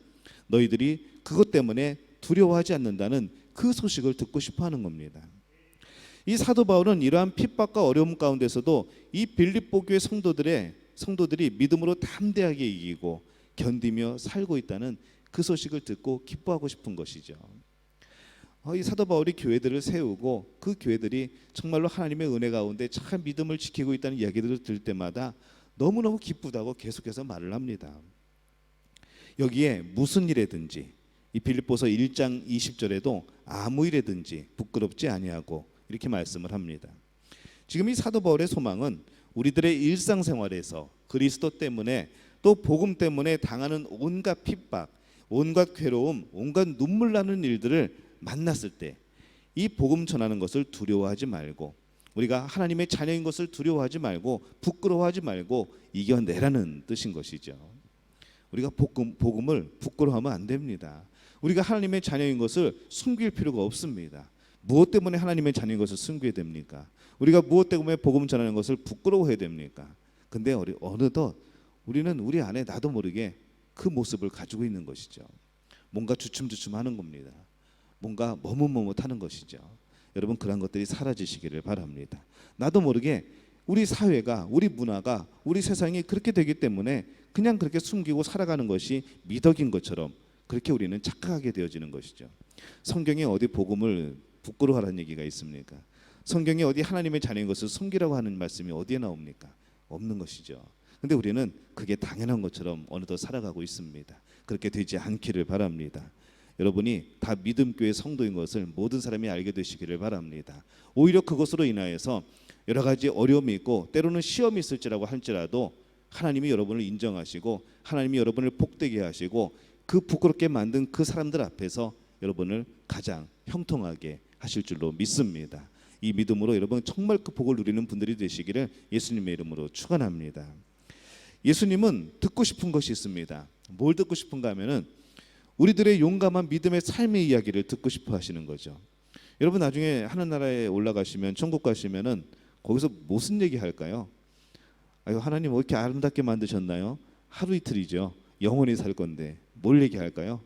너희들이 그것 때문에 두려워하지 않는다는 그 소식을 듣고 싶어하는 겁니다. 이 사도 바울은 이러한 핍박과 어려움 가운데서도 이 빌립보 교회 성도들이 믿음으로 담대하게 이기고 견디며 살고 있다는 그 소식을 듣고 기뻐하고 싶은 것이죠. 이 사도 바울이 교회들을 세우고 그 교회들이 정말로 하나님의 은혜 가운데 참 믿음을 지키고 있다는 이야기들을 들을 때마다 너무너무 기쁘다고 계속해서 말을 합니다. 여기에 무슨 일에든지, 이 빌립보서 1장 20절에도 아무 일에든지 부끄럽지 아니하고 이렇게 말씀을 합니다. 지금 이 사도 바울의 소망은 우리들의 일상생활에서 그리스도 때문에 또 복음 때문에 당하는 온갖 핍박, 온갖 괴로움, 온갖 눈물 나는 일들을 만났을 때 이 복음 전하는 것을 두려워하지 말고, 우리가 하나님의 자녀인 것을 두려워하지 말고 부끄러워하지 말고 이겨내라는 뜻인 것이죠. 우리가 복음을 부끄러워하면 안 됩니다. 우리가 하나님의 자녀인 것을 숨길 필요가 없습니다. 무엇 때문에 하나님의 자녀인 것을 숨겨야 됩니까? 우리가 무엇 때문에 복음 전하는 것을 부끄러워해야 됩니까? 근데 어느덧 우리는 우리 안에 나도 모르게 그 모습을 가지고 있는 것이죠. 뭔가 주춤주춤하는 겁니다. 뭔가 머뭇머뭇하는 것이죠. 여러분, 그런 것들이 사라지시기를 바랍니다. 나도 모르게 우리 사회가, 우리 문화가, 우리 세상이 그렇게 되기 때문에 그냥 그렇게 숨기고 살아가는 것이 미덕인 것처럼 그렇게 우리는 착각하게 되어지는 것이죠. 성경에 어디 복음을 부끄러워하라는 얘기가 있습니까? 성경에 어디 하나님의 자녀인 것을 숨기라고 하는 말씀이 어디에 나옵니까? 없는 것이죠. 근데 우리는 그게 당연한 것처럼 어느덧 살아가고 있습니다. 그렇게 되지 않기를 바랍니다. 여러분이 다 믿음교회 성도인 것을 모든 사람이 알게 되시기를 바랍니다. 오히려 그것으로 인하여서 여러 가지 어려움이 있고 때로는 시험이 있을지라고 할지라도 하나님이 여러분을 인정하시고 하나님이 여러분을 복되게 하시고 그 부끄럽게 만든 그 사람들 앞에서 여러분을 가장 형통하게 하실 줄로 믿습니다. 이 믿음으로 여러분 정말 그 복을 누리는 분들이 되시기를 예수님의 이름으로 축원합니다. 예수님은 듣고 싶은 것이 있습니다. 뭘 듣고 싶은가 하면은 우리들의 용감한 믿음의 삶의 이야기를 듣고 싶어 하시는 거죠. 여러분, 나중에 하늘나라에 올라가시면, 천국 가시면은 거기서 무슨 얘기 할까요? 아유, 하나님 왜 이렇게 아름답게 만드셨나요? 하루 이틀이죠. 영원히 살 건데 뭘 얘기할까요?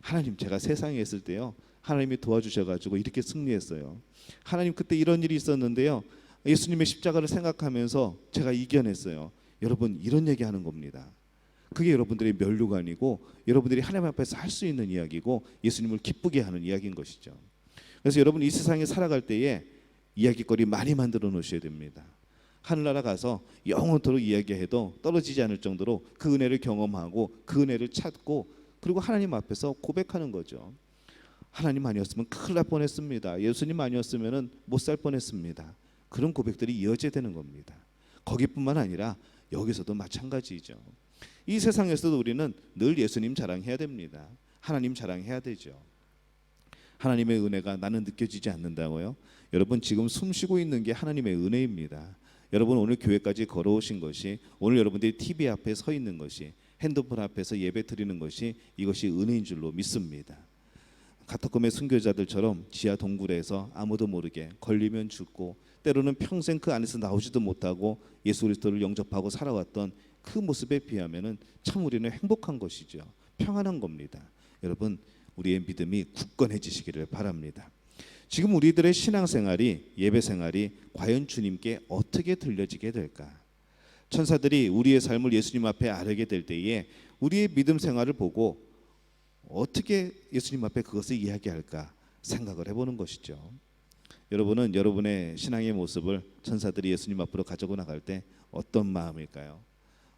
하나님, 제가 세상에 있을 때요, 하나님이 도와주셔가지고 이렇게 승리했어요. 하나님, 그때 이런 일이 있었는데요, 예수님의 십자가를 생각하면서 제가 이겨냈어요. 여러분, 이런 얘기하는 겁니다. 그게 여러분들의 면류관이고 여러분들이 하나님 앞에서 할 수 있는 이야기고 예수님을 기쁘게 하는 이야기인 것이죠. 그래서 여러분, 이 세상에 살아갈 때에 이야기거리 많이 만들어 놓으셔야 됩니다. 하늘나라 가서 영원토록 이야기해도 떨어지지 않을 정도로 그 은혜를 경험하고 그 은혜를 찾고 그리고 하나님 앞에서 고백하는 거죠. 하나님 아니었으면 큰일 날 뻔했습니다. 예수님 아니었으면 못 살 뻔했습니다. 그런 고백들이 이어져야 되는 겁니다. 거기뿐만 아니라 여기서도 마찬가지죠. 이 세상에서도 우리는 늘 예수님 자랑해야 됩니다. 하나님 자랑해야 되죠. 하나님의 은혜가 나는 느껴지지 않는다고요? 여러분, 지금 숨 쉬고 있는 게 하나님의 은혜입니다. 여러분, 오늘 교회까지 걸어오신 것이, 오늘 여러분들이 TV 앞에 서 있는 것이, 핸드폰 앞에서 예배 드리는 것이, 이것이 은혜인 줄로 믿습니다. 카타콤의 순교자들처럼 지하 동굴에서 아무도 모르게 걸리면 죽고 때로는 평생 그 안에서 나오지도 못하고 예수 그리스도를 영접하고 살아왔던 그 모습에 비하면은 참 우리는 행복한 것이죠. 평안한 겁니다. 여러분, 우리의 믿음이 굳건해지시기를 바랍니다. 지금 우리들의 신앙생활이, 예배생활이 과연 주님께 어떻게 들려지게 될까? 천사들이 우리의 삶을 예수님 앞에 아뢰게 될 때에 우리의 믿음 생활을 보고 어떻게 예수님 앞에 그것을 이야기할까 생각을 해보는 것이죠. 여러분은 여러분의 신앙의 모습을 천사들이 예수님 앞으로 가지고 나갈 때 어떤 마음일까요?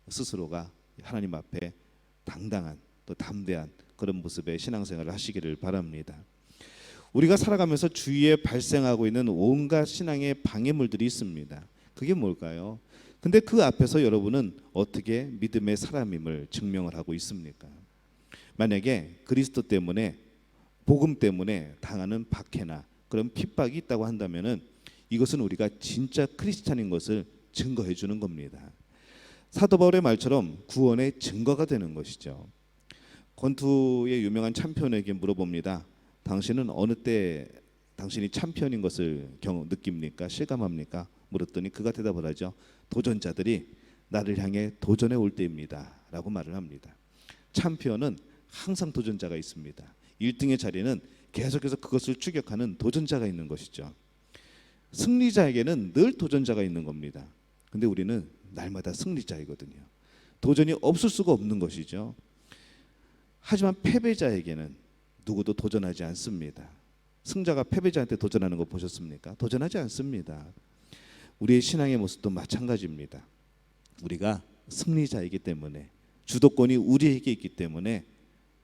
스스로가 하나님 앞에 당당한, 또 담대한 그런 모습의 신앙생활을 하시기를 바랍니다. 우리가 살아가면서 주위에 발생하고 있는 온갖 신앙의 방해물들이 있습니다. 그게 뭘까요? 근데 그 앞에서 여러분은 어떻게 믿음의 사람임을 증명을 하고 있습니까? 만약에 그리스도 때문에, 복음 때문에 당하는 박해나 그런 핍박이 있다고 한다면은 이것은 우리가 진짜 크리스찬인 것을 증거해 주는 겁니다. 사도 바울의 말처럼 구원의 증거가 되는 것이죠. 권투의 유명한 챔피언에게 물어봅니다. 당신은 어느 때 당신이 챔피언인 것을 느낍니까? 실감합니까? 물었더니 그가 대답을 하죠. 도전자들이 나를 향해 도전해 올 때입니다 라고 말을 합니다. 챔피언은 항상 도전자가 있습니다. 1등의 자리는 계속해서 그것을 추격하는 도전자가 있는 것이죠. 승리자에게는 늘 도전자가 있는 겁니다. 근데 우리는 날마다 승리자이거든요. 도전이 없을 수가 없는 것이죠. 하지만 패배자에게는 누구도 도전하지 않습니다. 승자가 패배자한테 도전하는 거 보셨습니까? 도전하지 않습니다. 우리의 신앙의 모습도 마찬가지입니다. 우리가 승리자이기 때문에, 주도권이 우리에게 있기 때문에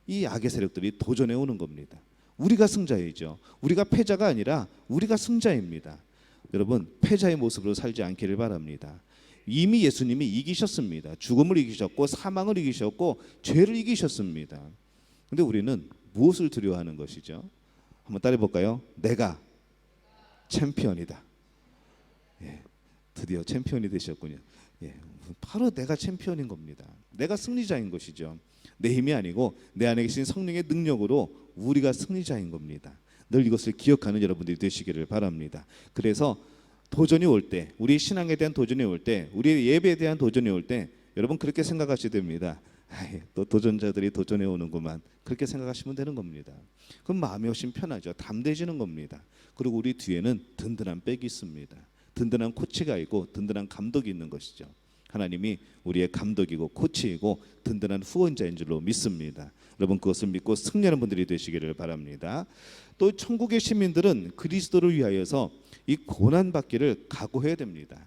이 악의 세력들이 도전해 오는 겁니다. 우리가 승자이죠. 우리가 패자가 아니라 우리가 승자입니다. 여러분, 패자의 모습으로 살지 않기를 바랍니다. 이미 예수님이 이기셨습니다. 죽음을 이기셨고 사망을 이기셨고 죄를 이기셨습니다. 근데 우리는 무엇을 두려워하는 것이죠? 한번 따라해 볼까요? 내가 챔피언이다. 예, 드디어 챔피언이 되셨군요. 예, 바로 내가 챔피언인 겁니다. 내가 승리자인 것이죠. 내 힘이 아니고 내 안에 계신 성령의 능력으로 우리가 승리자인 겁니다. 늘 이것을 기억하는 여러분들이 되시기를 바랍니다. 그래서 도전이 올 때, 우리 신앙에 대한 도전이 올 때, 우리의 예배에 대한 도전이 올 때 여러분 그렇게 생각하셔야 됩니다. 또 도전자들이 도전해 오는구만. 그렇게 생각하시면 되는 겁니다. 그럼 마음이 훨씬 편하죠. 담대해지는 겁니다. 그리고 우리 뒤에는 든든한 백이 있습니다. 든든한 코치가 있고 든든한 감독이 있는 것이죠. 하나님이 우리의 감독이고 코치이고 든든한 후원자인 줄로 믿습니다. 여러분 그것을 믿고 승리하는 분들이 되시기를 바랍니다. 또 천국의 시민들은 그리스도를 위하여서 이 고난받기를 각오해야 됩니다.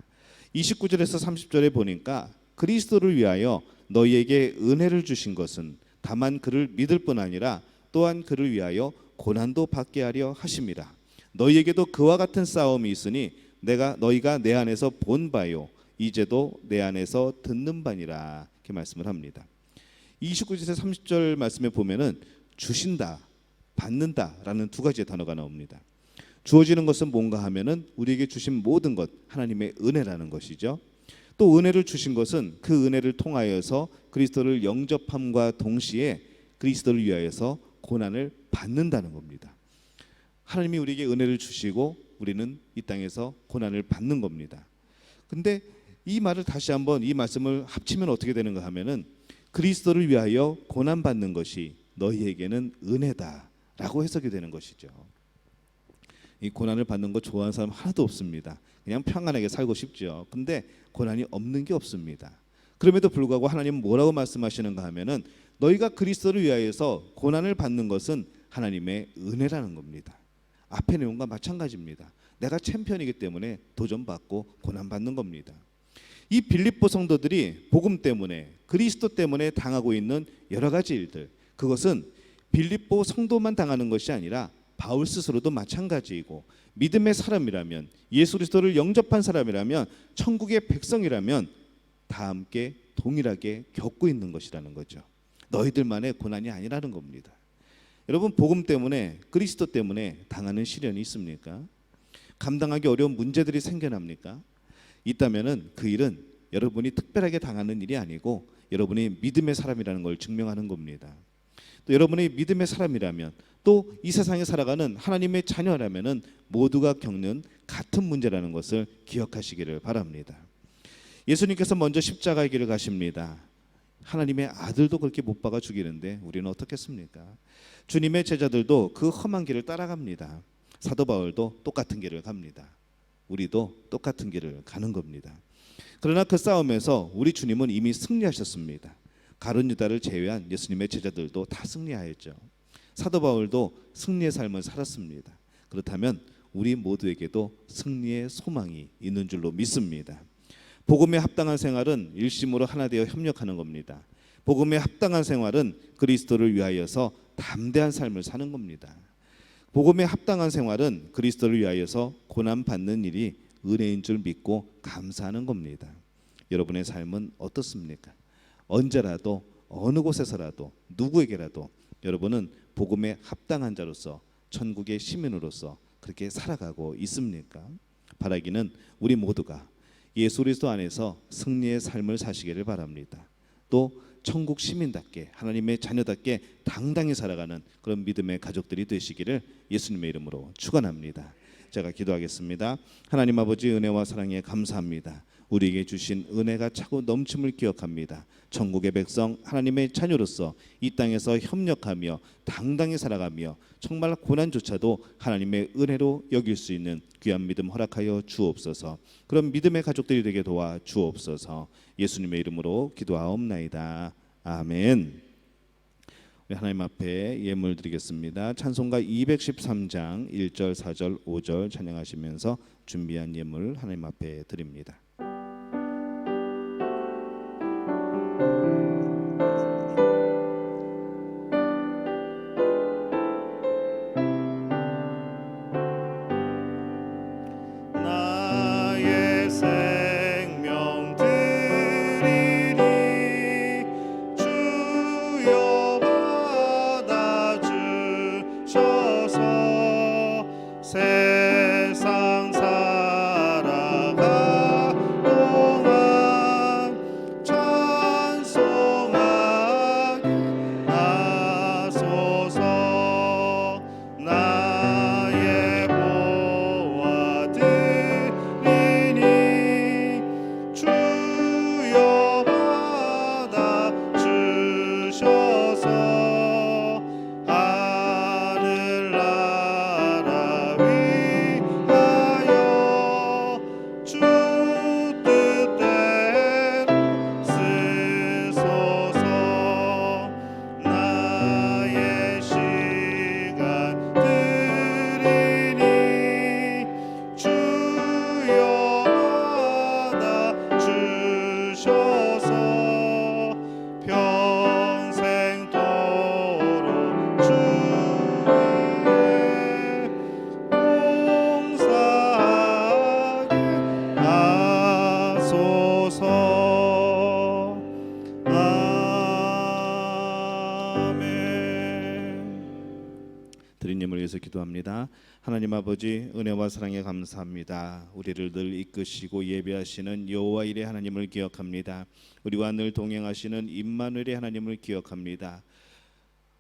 29절에서 30절에 보니까 그리스도를 위하여 너희에게 은혜를 주신 것은 다만 그를 믿을 뿐 아니라 또한 그를 위하여 고난도 받게 하려 하심이라. 너희에게도 그와 같은 싸움이 있으니 너희가 내 안에서 본 바요 이제도 내 안에서 듣는 바니라. 이렇게 말씀을 합니다. 29절에서 30절 말씀에 보면은 주신다, 받는다라는 두 가지의 단어가 나옵니다. 주어지는 것은 뭔가 하면은 우리에게 주신 모든 것 하나님의 은혜라는 것이죠. 또 은혜를 주신 것은 그 은혜를 통하여서 그리스도를 영접함과 동시에 그리스도를 위하여서 고난을 받는다는 겁니다. 하나님이 우리에게 은혜를 주시고 우리는 이 땅에서 고난을 받는 겁니다. 근데 이 말을 다시 한번 이 말씀을 합치면 어떻게 되는가 하면은 그리스도를 위하여 고난 받는 것이 너희에게는 은혜다라고 해석이 되는 것이죠. 이 고난을 받는 거 좋아하는 사람 하나도 없습니다. 그냥 평안하게 살고 싶죠. 근데 고난이 없는 게 없습니다. 그럼에도 불구하고 하나님은 뭐라고 말씀하시는가 하면은 너희가 그리스도를 위하여서 고난을 받는 것은 하나님의 은혜라는 겁니다. 앞의 내용과 마찬가지입니다. 내가 챔피언이기 때문에 도전받고 고난받는 겁니다. 이 빌립보 성도들이 복음 때문에 그리스도 때문에 당하고 있는 여러 가지 일들, 그것은 빌립보 성도만 당하는 것이 아니라 바울 스스로도 마찬가지이고 믿음의 사람이라면, 예수 그리스도를 영접한 사람이라면, 천국의 백성이라면 다 함께 동일하게 겪고 있는 것이라는 거죠. 너희들만의 고난이 아니라는 겁니다. 여러분 복음 때문에 그리스도 때문에 당하는 시련이 있습니까? 감당하기 어려운 문제들이 생겨납니까? 있다면은 그 일은 여러분이 특별하게 당하는 일이 아니고 여러분이 믿음의 사람이라는 걸 증명하는 겁니다. 또 여러분이 믿음의 사람이라면, 또 이 세상에 살아가는 하나님의 자녀라면은 모두가 겪는 같은 문제라는 것을 기억하시기를 바랍니다. 예수님께서 먼저 십자가의 길을 가십니다. 하나님의 아들도 그렇게 못 박아 죽이는데 우리는 어떻겠습니까? 주님의 제자들도 그 험한 길을 따라갑니다. 사도 바울도 똑같은 길을 갑니다. 우리도 똑같은 길을 가는 겁니다. 그러나 그 싸움에서 우리 주님은 이미 승리하셨습니다. 가룟 유다를 제외한 예수님의 제자들도 다 승리하였죠. 사도 바울도 승리의 삶을 살았습니다. 그렇다면 우리 모두에게도 승리의 소망이 있는 줄로 믿습니다. 복음에 합당한 생활은 일심으로 하나 되어 협력하는 겁니다. 복음에 합당한 생활은 그리스도를 위하여서 담대한 삶을 사는 겁니다. 복음에 합당한 생활은 그리스도를 위하여서 고난받는 일이 은혜인 줄 믿고 감사하는 겁니다. 여러분의 삶은 어떻습니까? 언제라도 어느 곳에서라도 누구에게라도 여러분은 복음에 합당한 자로서 천국의 시민으로서 그렇게 살아가고 있습니까? 바라기는 우리 모두가 예수 그리스도 안에서 승리의 삶을 사시기를 바랍니다. 또 천국 시민답게 하나님의 자녀답게 당당히 살아가는 그런 믿음의 가족들이 되시기를 예수님의 이름으로 축원합니다. 제가 기도하겠습니다. 하나님 아버지 은혜와 사랑에 감사합니다. 우리에게 주신 은혜가 차고 넘침을 기억합니다. 천국의 백성 하나님의 자녀로서 이 땅에서 협력하며 당당히 살아가며 정말 고난조차도 하나님의 은혜로 여길 수 있는 귀한 믿음 허락하여 주옵소서. 그런 믿음의 가족들이 되게 도와 주옵소서. 예수님의 이름으로 기도하옵나이다. 아멘. 우리 하나님 앞에 예물 드리겠습니다. 찬송가 213장 1절 4절 5절 찬양하시면서 준비한 예물 하나님 앞에 드립니다.
나의 생명 드리리 주여 받아주셔서 세상 살아가
위해서 기도합니다. 하나님 아버지, 은혜와 사랑에 감사합니다. 우리를 늘 이끄시고 예배하시는 여호와 일의 하나님을 기억합니다. 우리와 늘 동행하시는 임마누엘의 하나님을 기억합니다.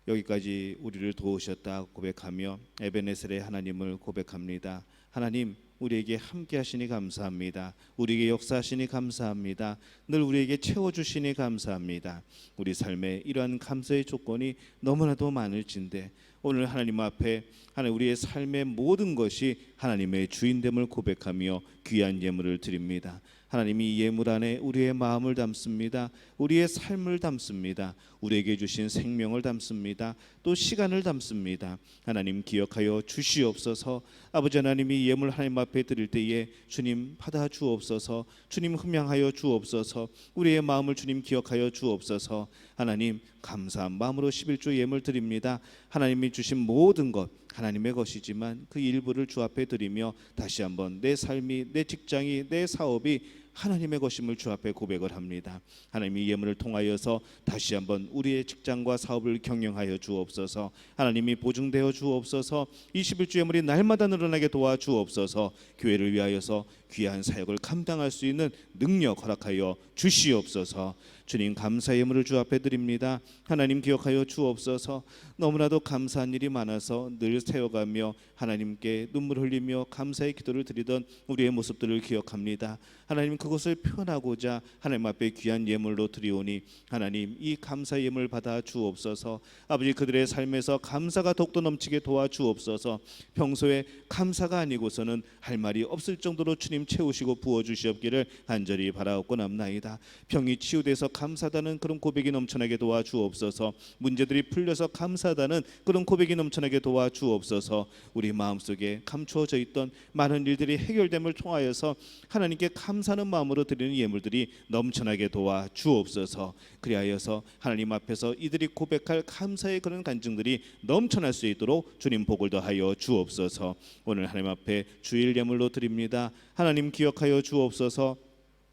여기까지 우리를 도우셨다 고백하며 에베네셀의 하나님을 고백합니다. 하나님, 우리에게 함께 하시니 감사합니다. 우리에게 역사하시니 감사합니다. 늘 우리에게 채워주시니 감사합니다. 우리 삶에 이러한 감사의 조건이 너무나도 많을진데 오늘 하나님 앞에 우리의 삶의 모든 것이 하나님의 주인됨을 고백하며 귀한 예물을 드립니다. 하나님이 이 예물 안에 우리의 마음을 담습니다. 우리의 삶을 담습니다. 우리에게 주신 생명을 담습니다. 또 시간을 담습니다. 하나님 기억하여 주시옵소서. 아버지 하나님이 예물 하나님 앞에 드릴 때에 주님 받아 주옵소서. 주님 흠양하여 주옵소서. 우리의 마음을 주님 기억하여 주옵소서. 하나님 감사한 마음으로 11조 예물 드립니다. 하나님이 주신 모든 것 하나님의 것이지만 그 일부를 주 앞에 드리며 다시 한번 내 삶이, 내 직장이, 내 사업이 하나님의 것임을 주 앞에 고백을 합니다. 하나님이 예물을 통하여서 다시 한번 우리의 직장과 사업을 경영하여 주옵소서. 하나님이 보증되어 주옵소서. 21주 예물이 날마다 늘어나게 도와 주옵소서. 교회를 위하여서 귀한 사역을 감당할 수 있는 능력 허락하여 주시옵소서. 주님 감사 예물을 주 앞에 드립니다. 하나님 기억하여 주옵소서. 너무나도 감사한 일이 많아서 늘 세워가며 하나님께 눈물 흘리며 감사의 기도를 드리던 우리의 모습들을 기억합니다. 하나님 그것을 표현하고자 하나님 앞에 귀한 예물로 드리오니 하나님 이 감사 예물 받아 주옵소서. 아버지 그들의 삶에서 감사가 더욱더 넘치게 도와 주옵소서. 평소에 감사가 아니고서는 할 말이 없을 정도로 주님 채우시고 부어 주시옵기를 간절히 바라옵고남나이다. 병이 치유돼서 감사하다는 그런 고백이 넘쳐나게 도와 주옵소서. 문제들이 풀려서 감사하다는 그런 고백이 넘쳐나게 도와 주옵소서. 우리 마음속에 감추어져 있던 많은 일들이 해결됨을 통하여서 하나님께 감사하는 마음으로 드리는 예물들이 넘쳐나게 도와 주옵소서. 그리하여서 하나님 앞에서 이들이 고백할 감사의 그런 간증들이 넘쳐날 수 있도록 주님 복을 더하여 주옵소서. 오늘 하나님 앞에 주일 예물로 드립니다. 하나님 기억하여 주옵소서.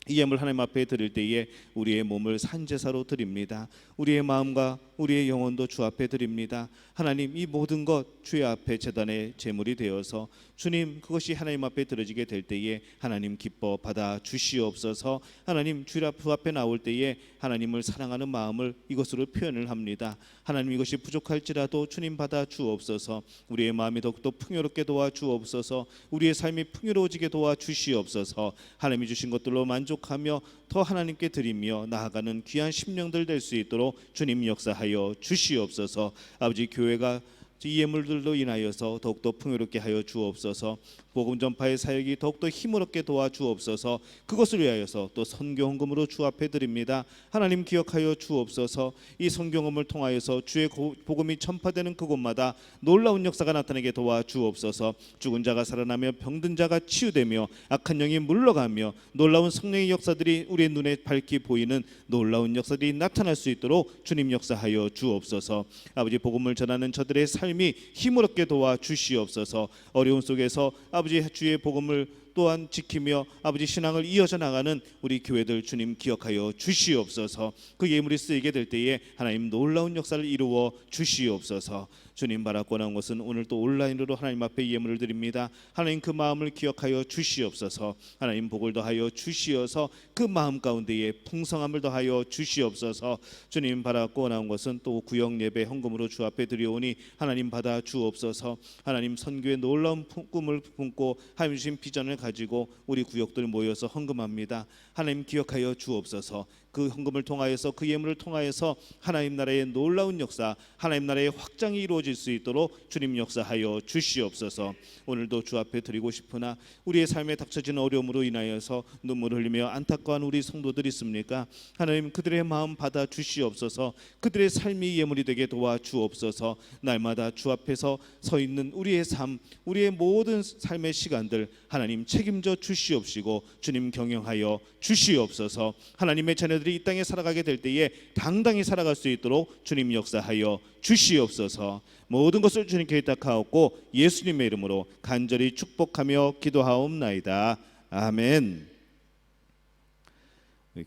이 예물 하나님 앞에 드릴 때에 우리의 몸을 산제사로 드립니다. 우리의 마음과 우리의 영혼도 주 앞에 드립니다. 하나님 이 모든 것 주의 앞에 제단의 제물이 되어서 주님 그것이 하나님 앞에 드려지게 될 때에 하나님 기뻐 받아 주시옵소서. 하나님 주 앞에 나올 때에 하나님을 사랑하는 마음을 이것으로 표현을 합니다. 하나님 이것이 부족할지라도 주님 받아 주옵소서. 우리의 마음이 더욱더 풍요롭게 도와 주옵소서. 우리의 삶이 풍요로워지게 도와 주시옵소서. 하나님이 주신 것들로 만족하며 더 하나님께 드리며 나아가는 귀한 심령들 될 수 있도록 주님 역사하여 주시옵소서. 아버지 교회가 이 예물들로 인하여서 더욱더 풍요롭게 하여 주옵소서. 복음 전파의 사역이 더욱더 힘으롭게 도와주옵소서. 그것을 위하여서 또 선교헌금으로 주 앞에 드립니다. 하나님 기억하여 주옵소서. 이 선교헌금을 통하여서 주의 복음이 전파되는 그곳마다 놀라운 역사가 나타나게 도와주옵소서. 죽은 자가 살아나며 병든 자가 치유되며 악한 영이 물러가며 놀라운 성령의 역사들이 우리의 눈에 밝히 보이는 놀라운 역사들이 나타날 수 있도록 주님 역사하여 주옵소서. 아버지 복음을 전하는 저들의 삶이 힘으롭게 도와주시옵소서. 어려운 속에서 아버지 주의 복음을 또한 지키며 아버지 신앙을 이어져 나가는 우리 교회들 주님 기억하여 주시옵소서. 그 예물이 쓰이게 될 때에 하나님 놀라운 역사를 이루어 주시옵소서. 주님 바라고 나온 것은 오늘 또 온라인으로 하나님 앞에 예물을 드립니다. 하나님 그 마음을 기억하여 주시옵소서. 하나님 복을 더하여 주시어서 그 마음 가운데에 풍성함을 더하여 주시옵소서. 주님 바라고 나온 것은 또 구역 예배 헌금으로 주 앞에 드려오니 하나님 받아 주옵소서. 하나님 선교의 놀라운 꿈을 품고 하나님 주신 비전을 가지고 우리 구역들 모여서 헌금합니다. 하나님 기억하여 주옵소서. 그 헌금을 통하여서 그 예물을 통하여서 하나님 나라의 놀라운 역사, 하나님 나라의 확장이 이루어질 수 있도록 주님 역사하여 주시옵소서. 오늘도 주 앞에 드리고 싶으나 우리의 삶에 닥쳐지는 어려움으로 인하여서 눈물 흘리며 안타까운 우리 성도들이 있습니까? 하나님 그들의 마음 받아 주시옵소서. 그들의 삶이 예물이 되게 도와주옵소서. 날마다 주 앞에서 서 있는 우리의 삶, 우리의 모든 삶의 시간들 하나님 책임져 주시옵시고 주님 경영하여 주시옵소서. 하나님의 자녀들이 이 땅에 살아가게 될 때에 당당히 살아갈 수 있도록 주님 역사하여 주시옵소서. 모든 것을 주님께 의탁하옵고 예수님의 이름으로 간절히 축복하며 기도하옵나이다. 아멘.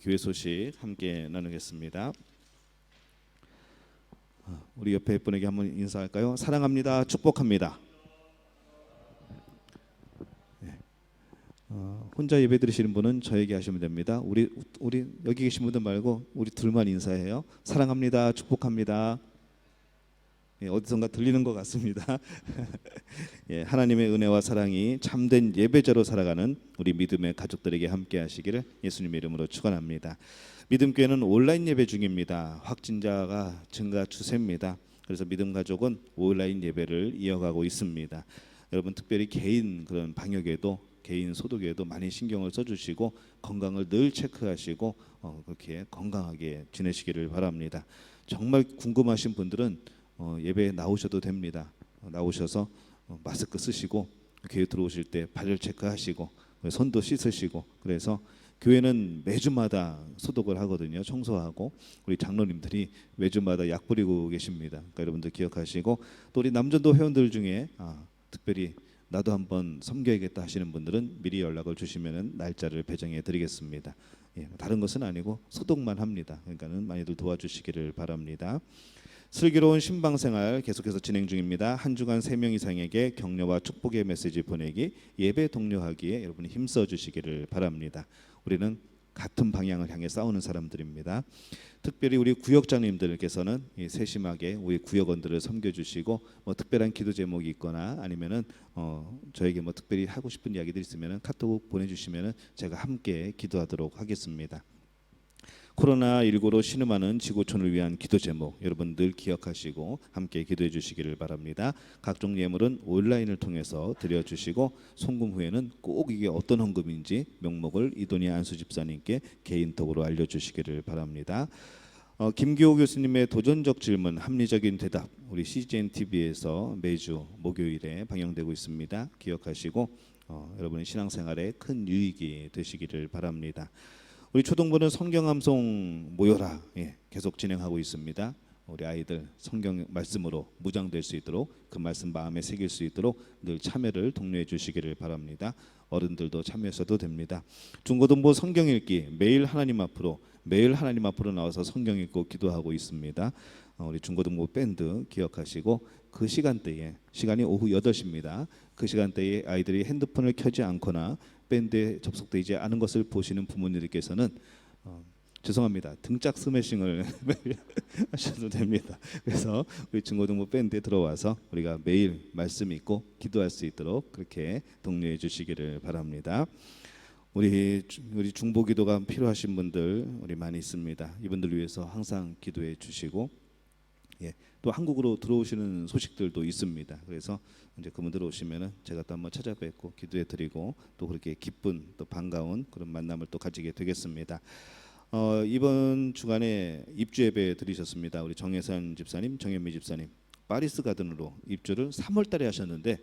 교회 소식 함께 나누겠습니다. 우리 옆에 분에게 한번 인사할까요? 사랑합니다. 축복합니다. 혼자 예배 드리시는 분은 저에게 하시면 됩니다. 우리 여기 계신 분들 말고 우리 둘만 인사해요. 사랑합니다. 축복합니다. 예, 어디선가 들리는 것 같습니다. 예, 하나님의 은혜와 사랑이 참된 예배자로 살아가는 우리 믿음의 가족들에게 함께 하시기를 예수님의 이름으로 축원합니다. 믿음교회는 온라인 예배 중입니다. 확진자가 증가 추세입니다. 그래서 믿음 가족은 온라인 예배를 이어가고 있습니다. 여러분 특별히 개인 그런 방역에도 개인 소독에도 많이 신경을 써주시고 건강을 늘 체크하시고 그렇게 건강하게 지내시기를 바랍니다. 정말 궁금하신 분들은 예배에 나오셔도 됩니다. 나오셔서 마스크 쓰시고 교회 들어오실 때 발열 체크하시고 손도 씻으시고 그래서 교회는 매주마다 소독을 하거든요. 청소하고 우리 장로님들이 매주마다 약 뿌리고 계십니다. 그러니까 여러분들 기억하시고 또 우리 남전도 회원들 중에 특별히 나도 한번 섬겨야겠다 하시는 분들은 미리 연락을 주시면 날짜를 배정해 드리겠습니다. 예, 다른 것은 아니고 소독만 합니다. 그러니까는 많이들 도와주시기를 바랍니다. 슬기로운 신방생활 계속해서 진행 중입니다. 한 주간 3명 이상에게 격려와 축복의 메시지 보내기, 예배 독려하기에 여러분이 힘써 주시기를 바랍니다. 우리는 같은 방향을 향해 싸우는 사람들입니다. 특별히 우리 구역장님들께서는 세심하게 우리 구역원들을 섬겨주시고 특별한 기도 제목이 있거나 아니면은 저에게 특별히 하고 싶은 이야기들이 있으면은 카톡 보내주시면은 제가 함께 기도하도록 하겠습니다. 코로나19로 신음하는 지구촌을 위한 기도 제목 여러분 늘 기억하시고 함께 기도해 주시기를 바랍니다. 각종 예물은 온라인을 통해서 드려주시고 송금 후에는 꼭 이게 어떤 헌금인지 명목을 이도니아 안수 집사님께 개인톡으로 알려주시기를 바랍니다. 김기호 교수님의 도전적 질문 합리적인 대답 우리 CGN TV에서 매주 목요일에 방영되고 있습니다. 기억하시고 여러분의 신앙생활에 큰 유익이 되시기를 바랍니다. 우리 초등부는 성경 암송 모여라 계속 진행하고 있습니다. 우리 아이들 성경 말씀으로 무장될 수 있도록 그 말씀 마음에 새길 수 있도록 늘 참여를 독려해 주시기를 바랍니다. 어른들도 참여하셔도 됩니다. 중고등부 성경 읽기 매일 하나님 앞으로 나와서 성경 읽고 기도하고 있습니다. 우리 중고등부 밴드 기억하시고 그 시간대에 시간이 오후 8시입니다. 그 시간대에 아이들이 핸드폰을 켜지 않거나 밴드에 접속되지 않은 것을 보시는 부모님들께서는 죄송합니다. 등짝 스매싱을 하셔도 됩니다. 그래서 우리 중고등부 밴드에 들어와서 우리가 매일 말씀 읽고 기도할 수 있도록 그렇게 독려해 주시기를 바랍니다. 우리 중보 기도가 필요하신 분들 우리 많이 있습니다. 이분들 위해서 항상 기도해 주시고 또 한국으로 들어오시는 소식들도 있습니다. 그래서 이제 그분들 오시면은 제가 또 한번 찾아뵙고 기도해 드리고 또 그렇게 기쁜 또 반가운 그런 만남을 또 가지게 되겠습니다. 이번 주간에 입주 예배 드리셨습니다. 우리 정혜산 집사님, 정현미 집사님 파리스 가든으로 입주를 3월달에 하셨는데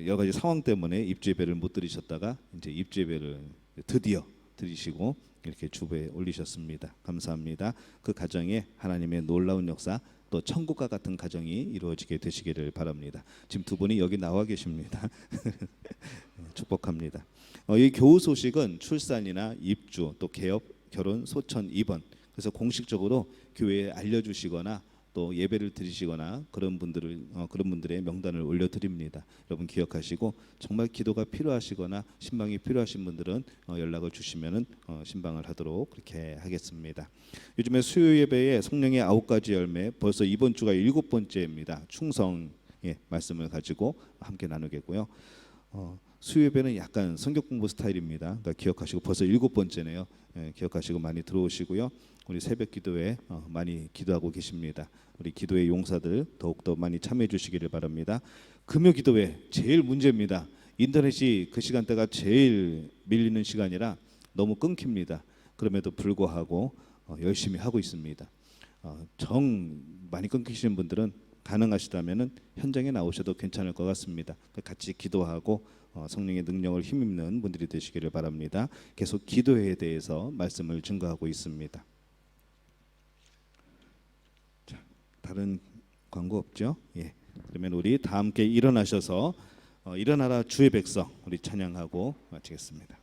여러 가지 상황 때문에 입주 예배를 못 드리셨다가 이제 입주 예배를 드디어 드리시고 이렇게 주보에 올리셨습니다. 감사합니다. 그 가정에 하나님의 놀라운 역사 또 천국과 같은 가정이 이루어지게 되시기를 바랍니다. 지금 두 분이 여기 나와 계십니다. 축복합니다. 이 교우 소식은 출산이나 입주 또 개업, 결혼, 소천, 입원 그래서 공식적으로 교회에 알려주시거나 또 예배를 드리시거나 그런 분들의 명단을 올려드립니다. 여러분 기억하시고 정말 기도가 필요하시거나 신방이 필요하신 분들은 연락을 주시면은 신방을 하도록 그렇게 하겠습니다. 요즘에 수요 예배에 성령의 9가지 열매 벌써 이번 주가 7번째입니다. 충성의 말씀을 가지고 함께 나누겠고요. 수요 예배는 약간 성경 공부 스타일입니다. 그러니까 기억하시고 벌써 7번째네요. 기억하시고 많이 들어오시고요. 우리 새벽 기도에 많이 기도하고 계십니다. 우리 기도의 용사들 더욱더 많이 참여해 주시기를 바랍니다. 금요 기도회 제일 문제입니다. 인터넷이 그 시간대가 제일 밀리는 시간이라 너무 끊깁니다. 그럼에도 불구하고 열심히 하고 있습니다. 정 많이 끊기시는 분들은 가능하시다면 현장에 나오셔도 괜찮을 것 같습니다. 같이 기도하고 성령의 능력을 힘입는 분들이 되시기를 바랍니다. 계속 기도회에 대해서 말씀을 증거하고 있습니다. 자, 다른 광고 없죠? 그러면 우리 다 함께 일어나셔서 일어나라 주의 백성 우리 찬양하고 마치겠습니다.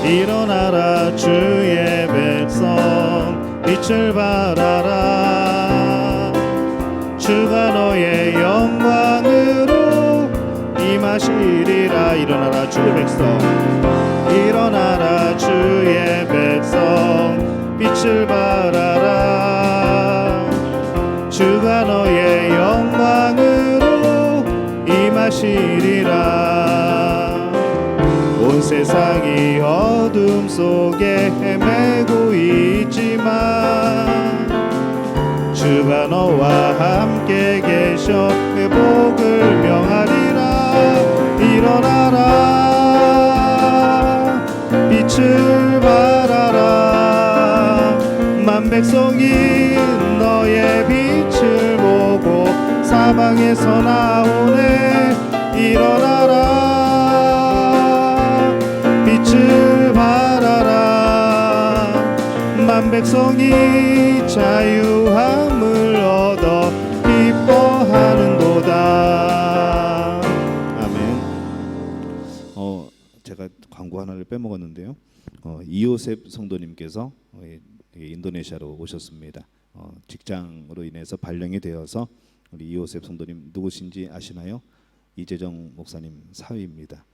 일어나라 주의 백성 빛을 발하라
일어나라 일어나라 주의 백성 일어나라 주의 백성 빛을 발하라 주가 너의 영광으로 임하시리라 온 세상이 어둠 속에 헤매고 있지만 주가 너와 함께 계셔 회복을 명하리라 일어나라 빛을 발하라 만백성이 너의 빛을 보고 사방에서 나오네 일어나라 빛을 발하라 만백성이 자유함을 얻어 기뻐하는도다. 아멘. 제가 광고 하나를 빼먹었는데요. 이요셉 성도님께서 인도네시아로 오셨습니다. 직장으로 인해서 발령이 되어서 우리 이요셉 성도님 누구신지 아시나요? 이재정 목사님 사위입니다.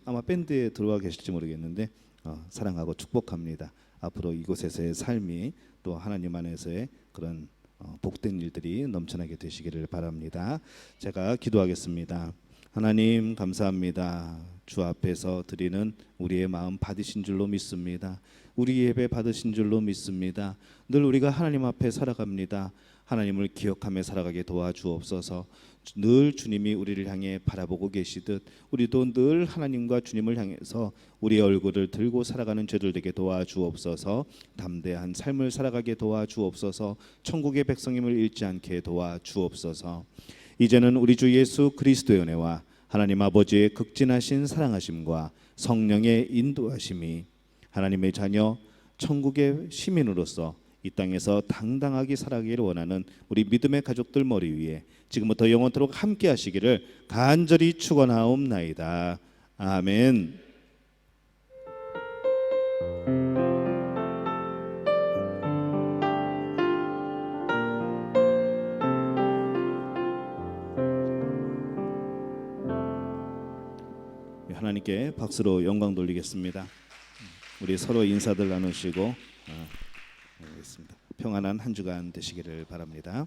아마 밴드에 들어와 계실지 모르겠는데 사랑하고 축복합니다. 앞으로 이곳에서의 삶이 또 하나님 안에서의 그런 복된 일들이 넘쳐나게 되시기를 바랍니다. 제가 기도하겠습니다. 하나님 감사합니다. 주 앞에서 드리는 우리의 마음 받으신 줄로 믿습니다. 우리 예배 받으신 줄로 믿습니다. 늘 우리가 하나님 앞에 살아갑니다. 하나님을 기억하며 살아가게 도와주옵소서. 늘 주님이 우리를 향해 바라보고 계시듯 우리도 늘 하나님과 주님을 향해서 우리의 얼굴을 들고 살아가는 저들 되게 도와주옵소서. 담대한 삶을 살아가게 도와주옵소서. 천국의 백성임을 잃지 않게 도와주옵소서. 이제는 우리 주 예수 그리스도의 은혜와 하나님 아버지의 극진하신 사랑하심과 성령의 인도하심이 하나님의 자녀 천국의 시민으로서 이 땅에서 당당하게 살아가기를 원하는 우리 믿음의 가족들 머리 위에 지금부터 영원토록 함께 하시기를 간절히 축원하옵나이다. 아멘. 하나님께 박수로 영광 돌리겠습니다. 우리 서로 인사들 나누시고 하겠습니다. 평안한 한 주간 되시기를 바랍니다.